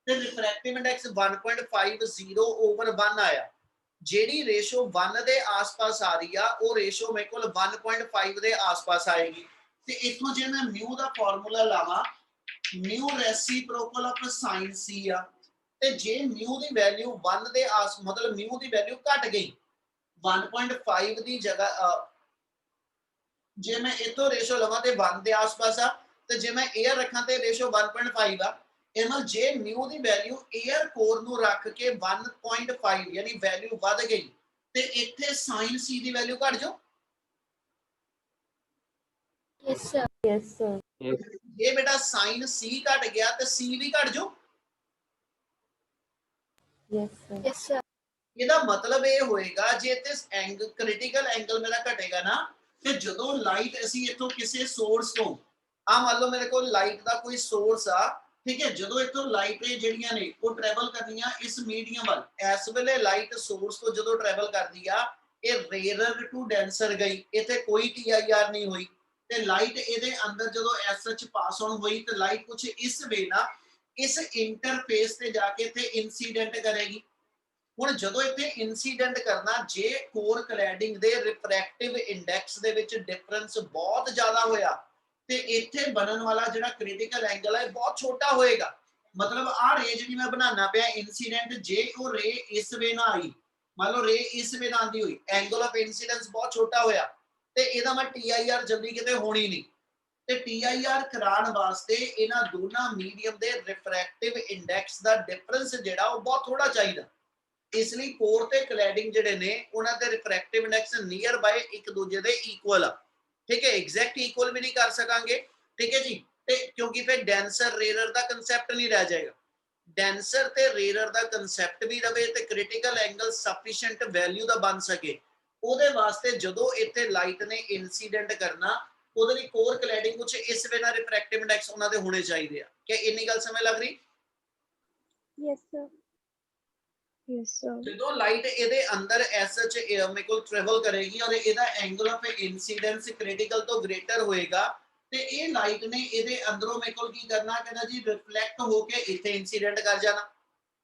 ਤੇ ਰਿਫਰੈਕਟਿਵ ਇੰਡੈਕਸ 1.50 over 1 ਆਇਆ। ਜਿਹੜੀ ਰੇਸ਼ੋ 1 ਦੇ ਆਸ-ਪਾਸ ਆ ਰਹੀ ਆ ਉਹ ਰੇਸ਼ੋ ਮੇਰੇ ਕੋਲ 1.5 ਦੇ ਆਸ-ਪਾਸ ਆਏਗੀ। ਤੇ ਇੱਥੋਂ ਜੇ ਮੈਂ ਮਿਊ ਦਾ ਫਾਰਮੂਲਾ ਲਾਵਾਂ, ਮਿਊ ਰੈਸੀਪ੍ਰੋਕਲ ਆਫ sin c ਆ, ਤੇ ਜੇ ਮਿਊ ਦੀ ਵੈਲਿਊ 1 ਦੇ ਆਸ ਮਤਲਬ ਮਿਊ ਦੀ ਵੈਲਿਊ ਘਟ ਗਈ 1.5 ਦੀ ਜਗ੍ਹਾ, ਜੇ ਮੈਂ ਇਥੋਂ ਰੇਸ਼ੋ ਲਵਾਂ ਤੇ 1 ਦੇ ਆਸ-ਪਾਸ ਆ, ਤੇ ਜੇ ਮੈਂ 에ਅਰ ਰੱਖਾਂ ਤੇ ਰੇਸ਼ੋ 1.5 ਆ। ਇਹ ਨਾਲ ਜੇ ਮਿਊ ਦੀ ਵੈਲਿਊ 에ਅਰ ਕੋਰ ਨੂੰ ਰੱਖ ਕੇ 1.5 ਯਾਨੀ ਵੈਲਿਊ ਵੱਧ ਗਈ, ਤੇ ਇੱਥੇ sin c ਦੀ ਵੈਲਿਊ ਘਟ ਜਾਓ। Yes sir. Yes sir. ਜੇ ਬੇਟਾ sin c ਘਟ ਗਿਆ ਤੇ c ਵੀ ਘਟ ਜਾਓ। Yes sir. Yes sir. ਇਹਦਾ ਮਤਲਬ ਇਹ ਹੋਏਗਾ ਜੇ ਇੱਥੇ ਐਂਗਲ ਕ੍ਰਿਟੀਕਲ ਐਂਗਲ ਮੇਰਾ ਘਟੇਗਾ ਨਾ, ਤੇ ਜਦੋਂ ਲਾਈਟ ਅਸੀਂ ਇੱਥੋਂ ਕਿਸੇ ਸੋਰਸ ਤੋਂ, ਆ ਮੰਨ ਲਓ ਮੇਰੇ ਕੋਲ ਲਾਈਟ ਦਾ ਕੋਈ ਸੋਰਸ ਆ, ਠੀਕ ਹੈ, ਜਦੋਂ ਇੱਥੋਂ ਲਾਈਟ ਜਿਹੜੀਆਂ ਨੇ ਉਹ ਟਰੈਵਲ ਕਰਨੀਆਂ ਇਸ ਮੀਡੀਅਮ ਵੱਲ, ਇਸ ਵੇਲੇ ਲਾਈਟ ਸੋਰਸ ਤੋਂ ਜਦੋਂ ਟਰੈਵਲ ਕਰਦੀ ਆ ਇਹ ਰੇਅਰਰ ਟੂ ਡੈਂਸਰ ਗਈ, ਇੱਥੇ ਕੋਈ TIR ਨਹੀਂ ਹੋਈ, ਤੇ ਲਾਈਟ ਇਹਦੇ ਅੰਦਰ ਜਦੋਂ SH ਪਾਸ ਆਨ ਹੋਈ ਤੇ ਲਾਈਟ ਕੁਝ ਇਸ ਵੇ ਨਾ ਇਸ ਇੰਟਰਫੇਸ ਤੇ ਜਾ ਕੇ ਇੱਥੇ ਇਨਸੀਡੈਂਟ ਕਰੇਗੀ। ਹੁਣ ਜਦੋਂ ਇੱਥੇ ਇਨਸੀਡੈਂਟ ਕਰਨਾ, ਜੇ ਕੋਰ ਕਲੈਡਿੰਗ ਦੇ ਰਿਫਰੈਕਟਿਵ ਇੰਡੈਕਸ ਦੇ ਵਿੱਚ ਡਿਫਰੈਂਸ ਬਹੁਤ ਜ਼ਿਆਦਾ ਹੋਇਆ, ਤੇ ਇੱਥੇ ਬਣਨ ਵਾਲਾ ਜਿਹੜਾ ਕ੍ਰਿਟੀਕਲ ਐਂਗਲ ਹੈ ਬਹੁਤ ਛੋਟਾ ਹੋਏਗਾ। ਮਤਲਬ ਆ ਰੇ ਜਿਹੜੀ ਮੈਂ ਬਣਾਉਣਾ ਪਿਆ ਇਨਸੀਡੈਂਟ, ਜੇ ਉਹ ਰੇ ਇਸ ਵੇ ਨਾ ਆਈ, ਮੰਨ ਲਓ ਰੇ ਇਸ ਵੇ ਨਾਲ ਆਂਦੀ ਹੋਈ, ਐਂਗਲ ਆਫ ਇਨਸੀਡੈਂਸ ਬਹੁਤ ਛੋਟਾ ਹੋਇਆ, ਤੇ ਇਹਦਾ ਮੈਂ TIR ਜਲਦੀ ਕਿਤੇ ਹੋਣੀ ਨਹੀਂ। ਤੇ TIR ਕਰਾਉਣ ਵਾਸਤੇ ਇਹਨਾਂ ਦੋਨਾਂ ਮੀਡੀਅਮ ਦੇ ਰਿਫਰੈਕਟਿਵ ਇੰਡੈਕਸ ਦਾ ਡਿਫਰੈਂਸ ਜਿਹੜਾ ਉਹ ਬਹੁਤ ਥੋੜਾ ਚਾਹੀਦਾ। ਇਸ ਲਈ ਕੋਰ ਤੇ ਕਲੈਡਿੰਗ ਜਿਹੜੇ ਨੇ ਉਹਨਾਂ ਦੇ ਰਿਫਰੈਕਟਿਵ ਇੰਡੈਕਸ ਨੀਅਰ ਬਾਈ ਇੱਕ ਦੂਜੇ ਦੇ ਇਕੁਅਲ ਆ, ਠੀਕ ਹੈ। ਐਗਜ਼ੈਕਟ ਇਕੁਅਲ ਵੀ ਨਹੀਂ ਕਰ ਸਕਾਂਗੇ, ਠੀਕ ਹੈ ਜੀ, ਤੇ ਕਿਉਂਕਿ ਫਿਰ ਡੈਂਸਰ ਰੇਅਰਰ ਦਾ ਕਨਸੈਪਟ ਨਹੀਂ ਰਹਿ ਜਾਏਗਾ। ਡੈਂਸਰ ਤੇ ਰੇਅਰਰ ਦਾ ਕਨਸੈਪਟ ਵੀ ਰਵੇ ਤੇ ਕ੍ਰਿਟੀਕਲ ਐਂਗਲ ਸਫੀਸ਼ੀਐਂਟ ਵੈਲਿਊ ਦਾ ਬਣ ਸਕੇ, ਉਹਦੇ ਵਾਸਤੇ ਜਦੋਂ ਇੱਥੇ ਲਾਈਟ ਨੇ ਇਨਸੀਡੈਂਟ ਕਰਨਾ, ਉਹਦੇ ਲਈ ਕੋਰ ਕਲੈਡਿੰਗ ਕੁਝ ਇਸ ਵੇ ਨਾਲ ਰਿਫਰੈਕਟਿਵ ਇੰਡੈਕਸ ਉਹਨਾਂ ਦੇ ਹੋਣੇ ਚਾਹੀਦੇ ਆ। ਕਿ ਇੰਨੀ ਗੱਲ ਸਮਝ ਲੱਗ ਰਹੀ? Yes sir. Yes sir. ਜਦੋਂ ਲਾਈਟ ਇਹਦੇ ਅੰਦਰ SH ਮੇਰੇ ਕੋਲ ਟਰੈਵਲ ਕਰੇਗੀ ਔਰ ਇਹਦਾ ਐਂਗਲ ਆਫ ਇਨਸੀਡੈਂਸ ਕ੍ਰਿਟੀਕਲ ਤੋਂ ਗ੍ਰੇਟਰ ਹੋਏਗਾ, ਤੇ ਇਹ ਲਾਈਟ ਨੇ ਇਹਦੇ ਅੰਦਰੋਂ ਮੇਰੇ ਕੋਲ ਕੀ ਕਰਨਾ, ਕਹਿੰਦਾ ਜੀ ਰਿਫਲੈਕਟ ਹੋ ਕੇ ਇੱਥੇ ਇਨਸੀਡੈਂਟ ਕਰ ਜਾਣਾ।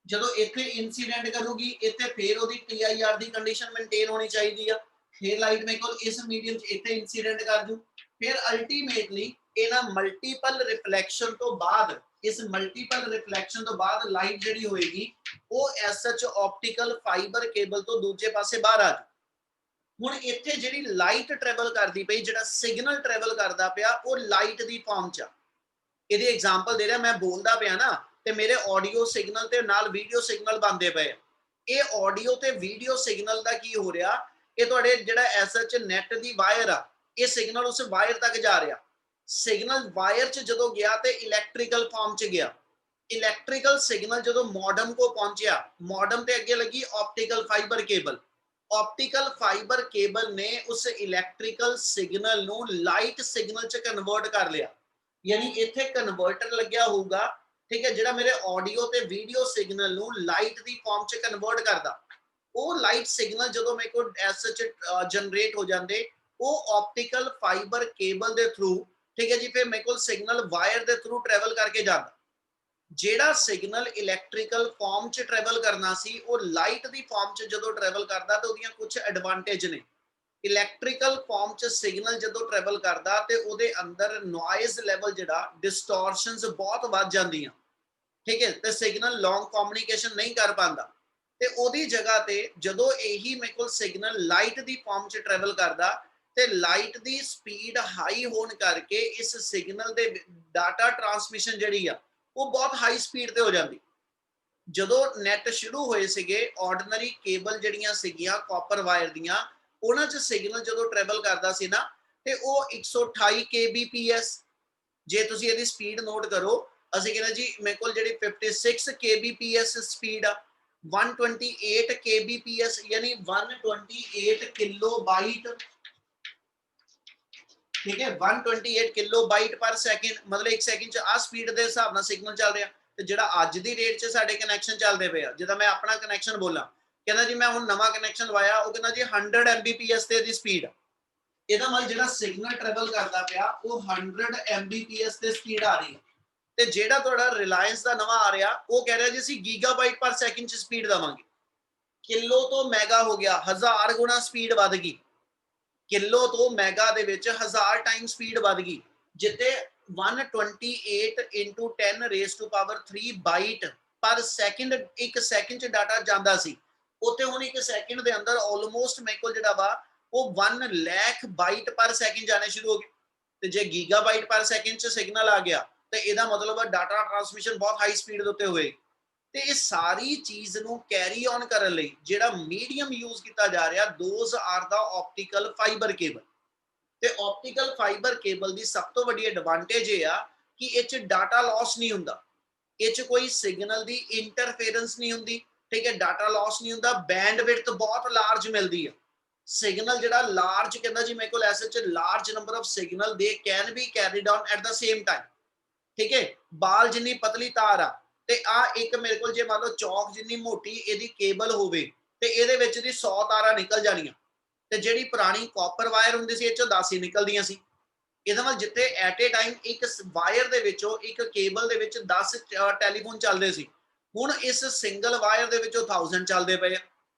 ਜਦੋਂ ਇੱਥੇ ਇਨਸੀਡੈਂਟ ਕਰੂਗੀ, ਇੱਥੇ ਫਿਰ ਉਹਦੀ TIR ਦੀ ਕੰਡੀਸ਼ਨ ਮੇਨਟੇਨ ਹੋਣੀ ਚਾਹੀਦੀ ਆ, ਫਿਰ ਲਾਈਟ ਮੇਰੇ ਕੋਲ ਇਸ ਮੀਡੀਅਮ 'ਚ ਇੱਥੇ ਇਨਸੀਡੈਂਟ ਕਰ ਜੂ। ਫਿਰ ਅਲਟੀਮੇਟਲੀ ਇਹਨਾਂ ਮਲਟੀਪਲ ਰਿਫਲੈਕਸ਼ਨ ਤੋਂ ਬਾਅਦ, ਇਸ ਮਲਟੀਪਲ ਰਿਫਲੈਕਸ਼ਨ ਤੋਂ ਬਾਅਦ ਲਾਈਟ ਜਿਹੜੀ ਹੋਏਗੀ ਉਹ SH ਆਪਟੀਕਲ ਫਾਈਬਰ ਕੇਬਲ ਤੋਂ ਦੂਜੇ ਪਾਸੇ ਬਾਹਰ ਆ ਜੂ। ਹੁਣ ਇੱਥੇ ਜਿਹੜੀ ਲਾਈਟ ਟਰੈਵਲ ਕਰਦੀ ਪਈ, ਜਿਹੜਾ ਸਿਗਨਲ ਟਰੈਵਲ ਕਰਦਾ ਪਿਆ, ਉਹ ਲਾਈਟ ਦੀ ਫਾਰਮ 'ਚ ਆ। ਇਹਦੀ ਐਗਜ਼ਾਮਪਲ ਦੇ ਰਿਹਾ, ਮੈਂ ਬੋਲਦਾ ਪਿਆ ਨਾ ਤੇ ਮੇਰੇ ਆਡੀਓ ਸਿਗਨਲ ਤੇ ਨਾਲ ਵੀਡੀਓ ਸਿਗਨਲ ਬਣਦੇ ਪਏ। ਇਹ ਆਡੀਓ ਤੇ ਵੀਡੀਓ ਸਿਗਨਲ ਦਾ ਕੀ ਹੋ ਰਿਹਾ, ਇਹ ਤੁਹਾਡੇ ਜਿਹੜਾ ਐਸਐਚ ਨੈਟ ਦੀ ਵਾਇਰ ਆ, ਇਹ ਸਿਗਨਲ ਉਸ ਵਾਇਰ ਤੱਕ ਜਾ ਰਿਹਾ। ਸਿਗਨਲ ਵਾਇਰ 'ਚ ਜਦੋਂ ਗਿਆ ਤੇ ਇਲੈਕਟ੍ਰੀਕਲ ਫਾਰਮ 'ਚ ਗਿਆ। ਇਲੈਕਟ੍ਰੀਕਲ ਸਿਗਨਲ ਜਦੋਂ ਮੋਡਮ ਕੋ ਪਹੁੰਚਿਆ, ਮੋਡਮ ਤੇ ਅੱਗੇ ਲੱਗੀ optical fiber cable. Optical fiber cable ਨੇ ਉਸ ਇਲੈਕਟ੍ਰੀਕਲ ਸਿਗਨਲ ਨੂੰ ਲਾਈਟ ਸਿਗਨਲ 'ਚ ਕਨਵਰਟ ਕਰ ਲਿਆ। ਯਾਨੀ ਇੱਥੇ ਕਨਵਰਟਰ ਲੱਗਿਆ ਹੋਊਗਾ, ਠੀਕ ਹੈ, ਜਿਹੜਾ ਮੇਰੇ ਆਡੀਓ ਤੇ ਵੀਡੀਓ ਸਿਗਨਲ ਨੂੰ ਲਾਈਟ ਦੀ ਫਾਰਮ 'ਚ ਕਨਵਰਟ ਕਰਦਾ। ਉਹ ਲਾਈਟ ਸਿਗਨਲ ਜਦੋਂ ਮੇਰੇ ਕੋਲ ਐਸਐਚ ਜਨਰੇਟ ਹੋ ਜਾਂਦੇ, ਉਹ ਆਪਟੀਕਲ ਫਾਈਬਰ ਕੇਬਲ ਦੇ ਥਰੂ, ਠੀਕ ਹੈ ਜੀ, ਫਿਰ ਮੇਰੇ ਕੋਲ ਸਿਗਨਲ ਵਾਇਰ ਦੇ ਥਰੂ ਟਰੈਵਲ ਕਰਕੇ ਜਾਂਦਾ। ਜਿਹੜਾ ਸਿਗਨਲ ਇਲੈਕਟ੍ਰੀਕਲ ਫਾਰਮ 'ਚ ਟਰੈਵਲ ਕਰਨਾ ਸੀ, ਉਹ ਲਾਈਟ ਦੀ ਫਾਰਮ 'ਚ ਜਦੋਂ ਟਰੈਵਲ ਕਰਦਾ ਤਾਂ ਉਹਦੀਆਂ ਕੁਝ ਐਡਵਾਂਟੇਜ ਨੇ। ਇਲੈਕਟ੍ਰੀਕਲ ਫਾਰਮ 'ਚ ਸਿਗਨਲ ਜਦੋਂ ਟਰੈਵਲ ਕਰਦਾ ਤੇ ਉਹਦੇ ਅੰਦਰ ਨੋਇਜ਼ ਲੈਵਲ ਜਿਹੜਾ ਡਿਸਟੋਰਸ਼ਨਸ ਬਹੁਤ ਵੱਧ ਜਾਂਦੀਆਂ, ਠੀਕ ਹੈ, ਤੇ ਸਿਗਨਲ ਲੌਂਗ ਕਮਿਊਨੀਕੇਸ਼ਨ ਨਹੀਂ ਕਰ ਪਾਉਂਦਾ। ਤੇ ਉਹਦੀ ਜਗ੍ਹਾ ਤੇ ਜਦੋਂ ਇਹੀ ਮੇਰੇ ਕੋਲ ਸਿਗਨਲ ਲਾਈਟ ਦੀ ਫਾਰਮ 'ਚ ਟਰੈਵਲ ਕਰਦਾ ਤੇ ਲਾਈਟ ਦੀ ਸਪੀਡ ਹਾਈ ਹੋਣ ਕਰਕੇ ਇਸ ਸਿਗਨਲ ਦੇ ਡਾਟਾ ਟਰਾਂਸਮਿਸ਼ਨ ਜਿਹੜੀ ਆ ਉਹ ਬਹੁਤ ਹਾਈ ਸਪੀਡ ਤੇ ਹੋ ਜਾਂਦੀ। ਜਦੋਂ ਨੈਟ ਸ਼ੁਰੂ ਹੋਏ ਸੀਗੇ, ਆਰਡੀਨਰੀ ਕੇਬਲ ਜਿਹੜੀਆਂ ਸੀਗੀਆਂ ਕਾਪਰ ਵਾਇਰ ਦੀਆਂ, ਉਹਨਾਂ 'ਚ ਸਿਗਨਲ ਜਦੋਂ ਟਰੈਵਲ ਕਰਦਾ ਸੀ ਨਾ ਤੇ ਉਹ 128 kbps, ਜੇ ਤੁਸੀਂ ਇਹਦੀ ਸਪੀਡ ਨੋਟ ਕਰੋ, ਅਸੀਂ ਕਹਿੰਦੇ ਜੀ ਮੇਰੇ ਕੋਲ ਜਿਹੜੀ 56 kbps ਸਪੀਡ ਆ, 128 kbps ਯਾਨੀ 128 ਕਿਲੋਬਾਈਟ, ਠੀਕ ਹੈ, 128 ਕਿਲੋਬਾਈਟ ਪਰ ਸੈਕਿੰਡ, ਮਤਲਬ ਇੱਕ ਸੈਕਿੰਡ 'ਚ ਆ ਸਪੀਡ ਦੇ ਹਿਸਾਬ ਨਾਲ ਸਿਗਨਲ ਚੱਲ ਰਿਹਾ। ਤੇ ਜਿਹੜਾ ਅੱਜ ਦੀ ਡੇਟ 'ਚ ਸਾਡੇ ਕਨੈਕਸ਼ਨ ਚੱਲਦੇ ਪਏ ਆ, ਜਿੱਦਾਂ ਮੈਂ ਆਪਣਾ ਕਨੈਕਸ਼ਨ ਬੋਲਾਂ, ਕਹਿੰਦਾ ਜੀ ਮੈਂ ਹੁਣ ਨਵਾਂ ਕਨੈਕਸ਼ਨ ਲਵਾਇਆ, ਉਹ ਕਹਿੰਦਾ ਜੀ 100 Mbps ਤੇ ਦੀ ਸਪੀਡ। ਇਹਦਾ ਮਤਲਬ ਜਿਹੜਾ ਸਿਗਨਲ ਟਰੈਵਲ ਕਰਦਾ ਪਿਆ ਉਹ 100 Mbps ਤੇ ਸਪੀਡ ਆ ਰਹੀ ਹੈ। ਤੇ ਜਿਹੜਾ ਤੁਹਾਡਾ ਰਿਲਾਇੰਸ ਦਾ ਨਵਾਂ ਆ ਰਿਹਾ, ਉਹ ਕਹਿ ਰਿਹਾ ਜੀ ਅਸੀਂ ਗੀਗਾਬਾਈਟ ਪਰ ਸੈਕਿੰਡ 'ਚ ਸਪੀਡ ਦੇਵਾਂਗੇ। ਕਿਲੋ ਤੋਂ ਮੈਗਾ ਹੋ ਗਿਆ, 1000 ਗੁਣਾ ਸਪੀਡ ਵੱਧ ਗਈ। ਕਿਲੋ ਤੋਂ ਮੈਗਾ ਦੇ ਵਿੱਚ 1000 ਟਾਈਮ ਸਪੀਡ ਵੱਧ ਗਈ। ਜਿੱਤੇ 128 into 10 raised to power 3 byte per second, ਇੱਕ ਸੈਕਿੰਡ 'ਚ ਡਾਟਾ ਜਾਂਦਾ ਸੀ, ਉੱਥੇ ਹੁਣ ਇੱਕ ਸੈਕਿੰਡ ਦੇ ਅੰਦਰ ਆਲਮੋਸਟ ਮੇਰੇ ਕੋਲ ਜਿਹੜਾ ਵਾ ਉਹ 1 ਲੱਖ ਬਾਈਟ ਪਰ ਸੈਕਿੰਡ ਜਾਣੇ ਸ਼ੁਰੂ ਹੋ ਗਏ। ਤੇ ਜੇ ਗੀਗਾਬਾਈਟ ਪਰ ਸੈਕਿੰਡ 'ਚ ਸਿਗਨਲ ਆ ਗਿਆ ਤੇ ਇਹਦਾ ਮਤਲਬ ਹੈ ਡਾਟਾ ਟਰਾਂਸਮਿਸ਼ਨ ਬਹੁਤ ਹਾਈ ਸਪੀਡ ਦੇ ਉੱਤੇ ਹੋਏ। ਤੇ ਇਹ ਸਾਰੀ ਚੀਜ਼ ਨੂੰ ਕੈਰੀ ਔਨ ਕਰਨ ਲਈ ਜਿਹੜਾ ਮੀਡੀਅਮ ਯੂਜ਼ ਕੀਤਾ ਜਾ ਰਿਹਾ, those are the optical fiber cable. ਤੇ ਆਪਟੀਕਲ ਫਾਈਬਰ ਕੇਬਲ ਦੀ ਸਭ ਤੋਂ ਵੱਡੀ ਐਡਵਾਂਟੇਜ ਇਹ ਆ ਕਿ ਇਹ 'ਚ ਡਾਟਾ ਲਾਸ ਨਹੀਂ ਹੁੰਦਾ, ਇਹ 'ਚ ਕੋਈ ਸਿਗਨਲ ਦੀ ਇੰਟਰਫੇਰੈਂਸ ਨਹੀਂ ਹੁੰਦੀ, ਠੀਕ ਹੈ, ਡਾਟਾ ਲਾਸ ਨਹੀਂ ਹੁੰਦਾ, ਬੈਂਡਵਿਡਥ ਬਹੁਤ ਲਾਰਜ ਮਿਲਦੀ ਹੈ। ਸਿਗਨਲ ਜਿਹੜਾ ਲਾਰਜ, ਕਹਿੰਦਾ ਜੀ ਮੇਰੇ ਕੋਲ ਐਸੇ 'ਚ large number of signal they can be carried on at the same time, ਠੀਕ ਹੈ। ਬਾਲ ਜਿੰਨੀ ਪਤਲੀ ਤਾਰ ਆ ਤੇ ਆ ਇੱਕ ਮੇਰੇ ਕੋਲ ਜੇ ਮੰਨ ਲਓ ਚੌਕ ਜਿੰਨੀ ਮੋਟੀ ਇਹਦੀ ਕੇਬਲ ਹੋਵੇ ਤੇ ਇਹਦੇ ਵਿੱਚ ਦੀ 100 ਤਾਰਾਂ ਨਿਕਲ ਜਾਣੀਆਂ। ਤੇ ਜਿਹੜੀ ਪੁਰਾਣੀ ਕਾਪਰ ਵਾਇਰ ਹੁੰਦੀ ਸੀ, ਇਹ 'ਚੋਂ 10 ਹੀ ਨਿਕਲਦੀਆਂ ਸੀ। ਇਹਦੇ ਨਾਲ ਜਿੱਥੇ ਐਟ ਏ ਟਾਈਮ ਇੱਕ ਵਾਇਰ ਦੇ ਵਿੱਚੋਂ, ਇੱਕ ਕੇਬਲ ਦੇ ਵਿੱਚ 10 ਟੈਲੀਫੋਨ ਚੱਲਦੇ ਸੀ, ਹੁਣ ਇਸ ਸਿੰਗਲ ਵਾਇਰ ਦੇ ਵਿੱਚੋਂ 1000 ਚੱਲਦੇ ਪਏ ਆ।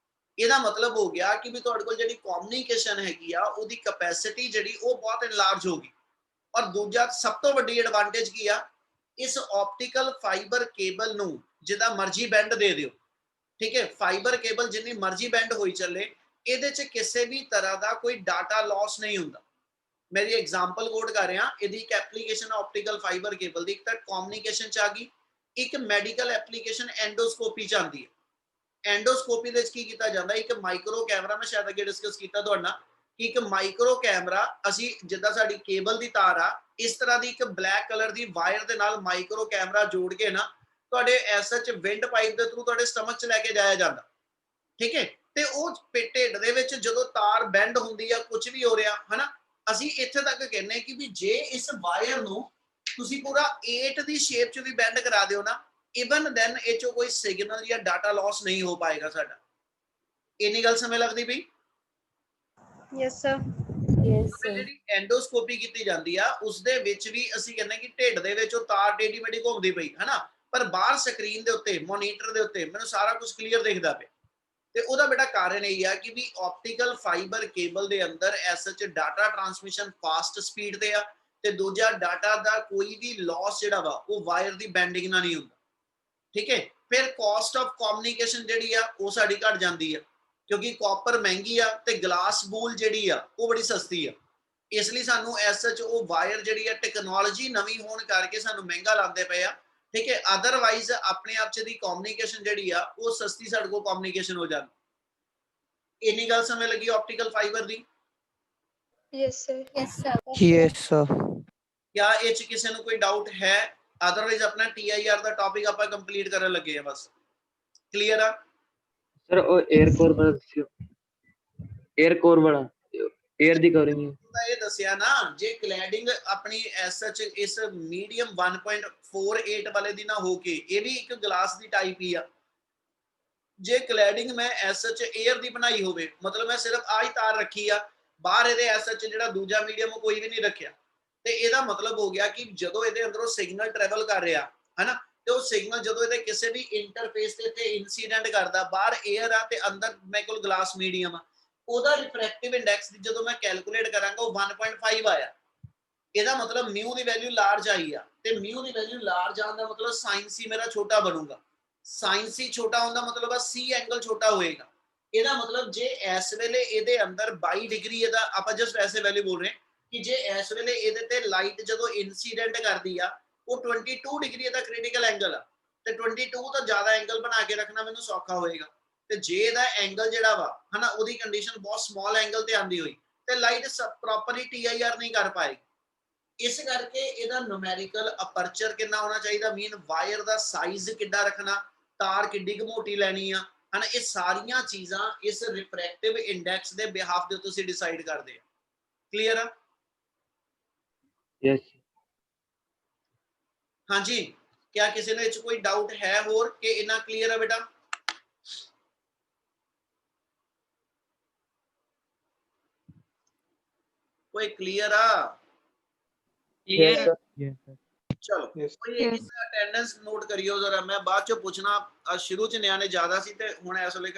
ਇਹਦਾ ਮਤਲਬ ਹੋ ਗਿਆ ਕਿ ਵੀ ਤੁਹਾਡੇ ਕੋਲ ਜਿਹੜੀ ਕਮਿਊਨੀਕੇਸ਼ਨ ਹੈਗੀ ਆ, ਉਹਦੀ ਕੈਪੈਸਿਟੀ ਜਿਹੜੀ ਉਹ ਬਹੁਤ ਇਨਲਾਰਜ ਹੋ ਗਈ। ਔਰ ਦੂਜਾ ਸਭ ਤੋਂ ਵੱਡੀ ਐਡਵਾਂਟੇਜ ਕੀ ਆ, ਇਸ ਆਪਟੀਕਲ ਫਾਈਬਰ ਕੇਬਲ ਨੂੰ ਜਿੱਦਾਂ ਮਰਜ਼ੀ ਬੈਂਡ ਦੇ ਦਿਓ, ਠੀਕ ਹੈ, ਫਾਈਬਰ ਕੇਬਲ ਜਿੰਨੀ ਮਰਜ਼ੀ ਬੈਂਡ ਹੋਈ ਚੱਲੇ, ਇਹਦੇ 'ਚ ਕਿਸੇ ਵੀ ਤਰ੍ਹਾਂ ਦਾ ਕੋਈ ਡਾਟਾ ਲਾਸ ਨਹੀਂ ਹੁੰਦਾ। ਮੇਰੀ ਐਗਜ਼ਾਮਪਲ ਕੋਡ ਕਰ ਰਿਹਾ, ਇਹਦੀ ਇੱਕ ਐਪਲੀਕੇਸ਼ਨ ਆਪਟੀਕਲ ਫਾਈਬਰ ਕੇਬਲ ਦੀ, ਇੱਕ ਤਾਂ ਕਮਿਊਨੀਕੇਸ਼ਨ 'ਚ ਆ ਗਈ, ਇੱਕ ਮੈਡੀਕਲ ਐਪਲੀਕੇਸ਼ਨ ਐਂਡੋਸਕੋਪੀ 'ਚ ਆਉਂਦੀ ਹੈ। ਐਂਡੋਸਕੋਪੀ ਦੇ ਵਿੱਚ ਕੀ ਕੀਤਾ ਜਾਂਦਾ, ਇੱਕ ਮਾਈਕਰੋ ਕੈਮਰਾ, ਮੈਂ ਸ਼ਾਇਦ ਅੱਗੇ ਡਿਸਕਸ ਕੀਤਾ ਤੁਹਾਡੇ ਨਾਲ ਕਿ ਇੱਕ ਮਾਈਕਰੋ ਕੈਮਰਾ, ਅਸੀਂ ਜਿੱਦਾਂ ਸਾਡੀ ਕੇਬਲ ਦੀ ਤਾਰ ਆ, ਇਸ ਤਰ੍ਹਾਂ ਦੀ ਇੱਕ ਬਲੈਕ ਕਲਰ ਦੀ ਵਾਇਰ ਦੇ ਨਾਲ ਮਾਈਕਰੋ ਕੈਮਰਾ ਜੋੜ ਕੇ ਨਾ ਤੁਹਾਡੇ ਐਸਐਚ ਵਿੰਡ ਪਾਈਪ ਦੇ ਥਰੂ ਤੁਹਾਡੇ ਸਟਮਕ 'ਚ ਲੈ ਕੇ ਜਾਇਆ ਜਾਂਦਾ, ਠੀਕ ਹੈ। ਤੇ ਉਹ ਢਿੱਡ ਦੇ ਵਿੱਚ ਜਦੋਂ ਤਾਰ ਬੈਂਡ ਹੁੰਦੀ ਆ, ਕੁਝ ਵੀ ਹੋ ਰਿਹਾ ਹਨਾ, ਅਸੀਂ ਇੱਥੇ ਤੱਕ ਕਹਿੰਨੇ ਕਿ ਵੀ ਜੇ ਇਸ ਵਾਇਰ ਨੂੰ ਤੁਸੀਂ ਪੂਰਾ 8 ਦੀ ਸ਼ੇਪ 'ਚ ਵੀ ਬੈਂਡ ਕਰਾ ਦਿਓ ਨਾ, ਇਵਨ ਦੈਨ ਇਹ 'ਚੋਂ ਕੋਈ ਸਿਗਨਲ ਜਾਂ ਡਾਟਾ ਲਾਸ ਨਹੀਂ ਹੋ ਪਾਏਗਾ ਸਾਡਾ। ਇੰਨੀ ਗੱਲ ਸਮਝ ਲੱਗਦੀ ਪਈ? Yes, sir. Yes, sir. ਜਿਹੜੀ ਐਂਡੋਸਕੋਪੀ ਕੀਤੀ ਜਾਂਦੀ ਆ, ਉਸ ਦੇ ਵਿੱਚ ਵੀ ਅਸੀਂ ਕਹਿੰਦੇ ਕਿ ਢਿੱਡ ਦੇ ਵਿੱਚ ਉਹ ਤਾਰ ਟੇਢੀ ਮੇਢੀ ਘੁੰਮਦੀ ਪਈ ਹਨਾ, ਪਰ ਬਾਹਰ ਸਕਰੀਨ ਦੇ ਉੱਤੇ, ਮੋਨੀਟਰ ਦੇ ਉੱਤੇ ਮੈਨੂੰ ਸਾਰਾ ਕੁਝ ਕਲੀਅਰ ਦਿਖਦਾ ਪਿਆ। ਤੇ ਉਹਦਾ ਬੇਟਾ ਕਾਰਨ ਇਹ ਆ ਕਿ ਵੀ ਆਪਟੀਕਲ ਫਾਈਬਰ ਕੇਬਲ ਦੇ ਅੰਦਰ SH data transmission fast speed ਤੇ ਆ, ਤੇ ਦੂਜਾ ਡਾਟਾ ਦਾ ਕੋਈ ਵੀ ਲਾਸ ਜਿਹੜਾ ਵਾ ਉਹ ਵਾਇਰ ਦੀ ਬੈਂਡਿੰਗ ਨਾਲ ਨਹੀਂ ਹੁੰਦਾ, ਠੀਕ ਹੈ। ਫਿਰ ਕਾਸਟ ਆਫ ਕਮਿਊਨੀਕੇਸ਼ਨ ਜਿਹੜੀ ਆ ਉਹ ਸਾਡੀ ਘਟ ਜਾਂਦੀ ਆ, ਕਿਉਂਕਿ ਕਾਪਰ ਮਹਿੰਗੀ ਆ ਤੇ ਗਲਾਸ ਬੂਲ ਜਿਹੜੀ ਆ ਉਹ ਬੜੀ ਸਸਤੀ ਆ। ਇਸ ਲਈ ਸਾਨੂੰ ਐਸ ਸੱਚ ਉਹ ਵਾਇਰ ਜਿਹੜੀ ਹੈ ਟੈਕਨੋਲੋਜੀ ਨਵੀਂ ਹੋਣ ਕਰਕੇ ਸਾਨੂੰ ਮਹਿੰਗਾ ਲਾਉਂਦੇ ਪਏ ਆ, ठीक है। अदरवाइज अपने आप च दी कम्युनिकेशन जिहड़ी आ वो सस्ती साडे कोल कम्युनिकेशन हो जाती। इन्नी गल समझ लगी ऑप्टिकल फाइबर दी? Yes, sir. Yes, sir. Yes, sir. क्या इस च किसी नूं कोई डाउट है? अदरवाइज अपना TIR दा टॉपिक आपां कंप्लीट करन लगे हैं, बस क्लियर आ? सर ओ एयर कोर वाला दस्सियो, एयर कोर वाला एयर दी कवरिंग ਇਹ ਦੱਸਿਆ ਨਾ, ਜੇ ਕਲੈਡਿੰਗ ਆਪਣੀ ਐਸ ਸੱਚ ਇਸ ਮੀਡੀਅਮ 1.48 ਵਾਲੇ ਦੀ ਨਾ ਹੋ ਕੇ ਇਹ ਵੀ ਇੱਕ ਗਲਾਸ ਦੀ ਟਾਈਪ ਹੀ ਆ, ਜੇ ਕਲੈਡਿੰਗ ਮੈਂ ਐਸ ਸੱਚ 에ਅਰ ਦੀ ਬਣਾਈ ਹੋਵੇ, ਮਤਲਬ ਮੈਂ ਸਿਰਫ ਆਹ ਹੀ ਤਾਰ ਰੱਖੀ ਆ, ਬਾਹਰ ਇਹਦੇ ਐਸ ਸੱਚ ਜਿਹੜਾ ਦੂਜਾ ਮੀਡੀਅਮ ਕੋਈ ਵੀ ਨਹੀਂ ਰੱਖਿਆ, ਤੇ ਇਹਦਾ ਮਤਲਬ ਹੋ ਗਿਆ ਕਿ ਜਦੋਂ ਇਹਦੇ ਅੰਦਰੋਂ ਸਿਗਨਲ ਟਰੈਵਲ ਕਰ ਰਿਹਾ ਹੈ ਨਾ, ਤੇ ਉਹ ਸਿਗਨਲ ਜਦੋਂ ਇਹਦੇ ਕਿਸੇ ਵੀ ਇੰਟਰਫੇਸ ਤੇ ਇਨਸੀਡੈਂਟ ਕਰਦਾ, ਬਾਹਰ 에ਅਰ ਆ ਤੇ ਅੰਦਰ ਮੇਰੇ ਕੋਲ ਗਲਾਸ ਮੀਡੀਅਮ ਆ, ਉਹਦਾ ਰਿਫਰੈਕਟਿਵ ਇੰਡੈਕਸ ਜਦੋਂ ਮੈਂ ਕੈਲਕੂਲੇਟ ਕਰਾਂਗਾ ਉਹ 1.5 ਆਇਆ, ਇਹਦਾ ਮਤਲਬ ਮਿਊ ਦੀ ਵੈਲਿਊ ਲਾਰਜ ਆਈ ਆ, ਤੇ ਮਿਊ ਦੀ ਵੈਲਿਊ ਲਾਰਜ ਆਉਣ ਦਾ ਮਤਲਬ ਸਾਈਨ ਸੀ ਮੇਰਾ ਛੋਟਾ ਬਣੂਗਾ, ਸਾਈਨ ਸੀ ਛੋਟਾ ਹੁੰਦਾ ਮਤਲਬ ਆ ਸੀ ਐਂਗਲ ਛੋਟਾ ਹੋਏਗਾ, ਇਹਦਾ ਮਤਲਬ ਜੇ ਇਸ ਵੇਲੇ ਇਹਦੇ ਅੰਦਰ 22 ਡਿਗਰੀ ਇਹਦਾ ਆਪਾਂ ਜਸਟ ਐਸੇ ਵੈਲਿਊ ਬੋਲ ਰਹੇ ਕਿ ਜੇ ਇਸ ਵੇਲੇ ਇਹਦੇ ਤੇ ਲਾਈਟ ਜਦੋਂ ਇਨਸੀਡੈਂਟ ਕਰਦੀ ਆ ਉਹ 22 ਡਿਗਰੀ ਇਹਦਾ ਕ੍ਰਿਟੀਕਲ ਐਂਗਲ ਆ, ਤੇ 22 ਤੋਂ ਜ਼ਿਆਦਾ ਐਂਗਲ ਬਣਾ ਕੇ ਰੱਖਣਾ ਮੈਨੂੰ ਸੌਖਾ ਹੋਏਗਾ, ਤੇ ਜੇ ਇਹਦਾ ਐਂਗਲ ਜਿਹੜਾ ਵਾ ਹਨਾ ਉਹਦੀ ਕੰਡੀਸ਼ਨ ਬਹੁਤ ਸਮਾਲ ਐਂਗਲ ਤੇ ਆਂਦੀ ਹੋਈ ਤੇ ਲਾਈਟ ਪ੍ਰੋਪਰਲੀ TIR ਨਹੀਂ ਕਰ ਪਾਏਗੀ, ਇਸ ਕਰਕੇ ਇਹਦਾ ਨੂਮੈਰੀਕਲ ਅਪਰਚਰ ਕਿੰਨਾ ਹੋਣਾ ਚਾਹੀਦਾ, ਮੀਨ ਵਾਇਰ ਦਾ ਸਾਈਜ਼ ਕਿੱਡਾ ਰੱਖਣਾ, ਤਾਰ ਕਿੱਡੀ ਕੁ ਮੋਟੀ ਲੈਣੀ ਆ ਹਨਾ, ਇਹ ਸਾਰੀਆਂ ਚੀਜ਼ਾਂ ਇਸ ਰਿਫਰੈਕਟਿਵ ਇੰਡੈਕਸ ਦੇ ਬਿਹਾਫ ਦੇ ਤੁਸੀਂ ਡਿਸਾਈਡ ਕਰਦੇ ਆ। ਕਲੀਅਰ ਆ? यस ਹਾਂਜੀ, क्या किसी ने कोई डाउट है होर कि इना क्लियर है बेटा? कोई क्लियर आ? Yes, sir. Yes, sir. चलो Yes. कोई अटेंडेंस नोट करियो जरा, मैं बाद चो पूछना, शुरू च ਨਿਆਣੇ ਜ਼ਿਆਦਾ ਸੀ ਤੇ ਹੁਣ ਇਸ ਵੇਲੇ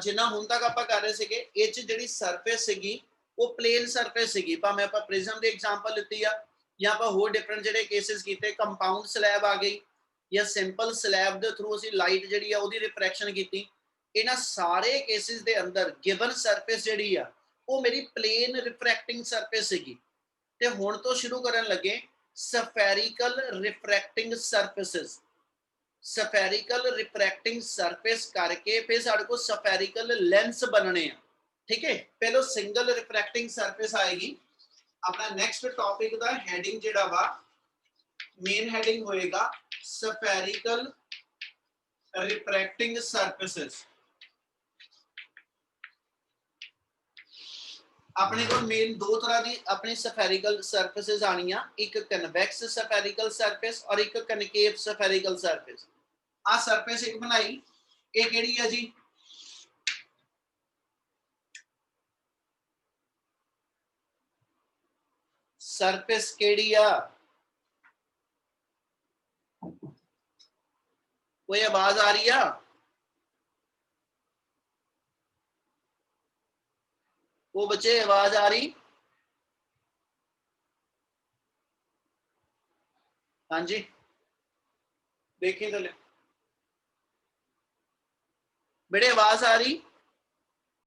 ਜਿੰਨਾ ਹੁਣ ਤੱਕ ਆਪਾਂ ਕਰ ਰਹੇ ਸੀਗੇ ਇਹ ਚ ਜਿਹੜੀ ਸਰਫੇਸ ਸੀਗੀ ਉਹ ਪਲੇਨ ਸਰਫੇਸ ਸੀਗੀ, ਭਾਵੇਂ ਆਪਾਂ ਪ੍ਰਿਜ਼ਮ ਦੀ ਐਗਜ਼ਾਮਪਲ ਲਿੱਤੀ ਆ ਜਾਂ ਆਪਾਂ ਹੋਰ ਡਿਫਰੈਂਟ ਜਿਹੜੇ ਕੇਸਿਸ ਕੀਤੇ, ਕੰਪਾਊਂਡ ਸਲੈਬ ਆ ਗਈ ਜਾਂ ਸਿੰਪਲ ਸਲੈਬ ਦੇ ਥਰੂ ਅਸੀਂ ਲਾਈਟ ਜਿਹੜੀ ਆ ਉਹਦੀ ਰਿਫਰੈਕਸ਼ਨ ਕੀਤੀ, ਇਹਨਾਂ ਸਾਰੇ ਕੇਸਿਸ ਦੇ ਅੰਦਰ ਗਿਵਨ ਸਰਫੇਸ ਜਿਹੜੀ ਆ ਉਹ ਮੇਰੀ ਪਲੇਨ ਰਿਫਰੈਕਟਿੰਗ ਸਰਫੇਸ ਸੀਗੀ, ਤੇ ਹੁਣ ਤੋਂ ਸ਼ੁਰੂ ਕਰਨ ਲੱਗੇ spherical refracting surfaces, spherical refracting surface करके फिर साढ़े को spherical lens बनने हैं, ठीक है। पहले सिंगल रिफ्रैक्टिंग सरफेस आएगी, अपना नेक्स्ट टॉपिक दा हेडिंग जेड़ा वा मेन हेडिंग होएगा spherical refracting surfaces। अपने को मेन दो तरह की अपनी सफेरिकल सरफेसेस आनियां, एक कन्वेक्स सफेरिकल सरफेस और एक कनकेव सफेरिकल सरफेस। आ सरफेस एक बनाई, ये केड़ी है जी? सरफेस केड़ी आ? कोई आवाज आ रही है? वो बच्चे आवाज आ रही? हाँ जी देखिए तो बेटे आवाज आ रही?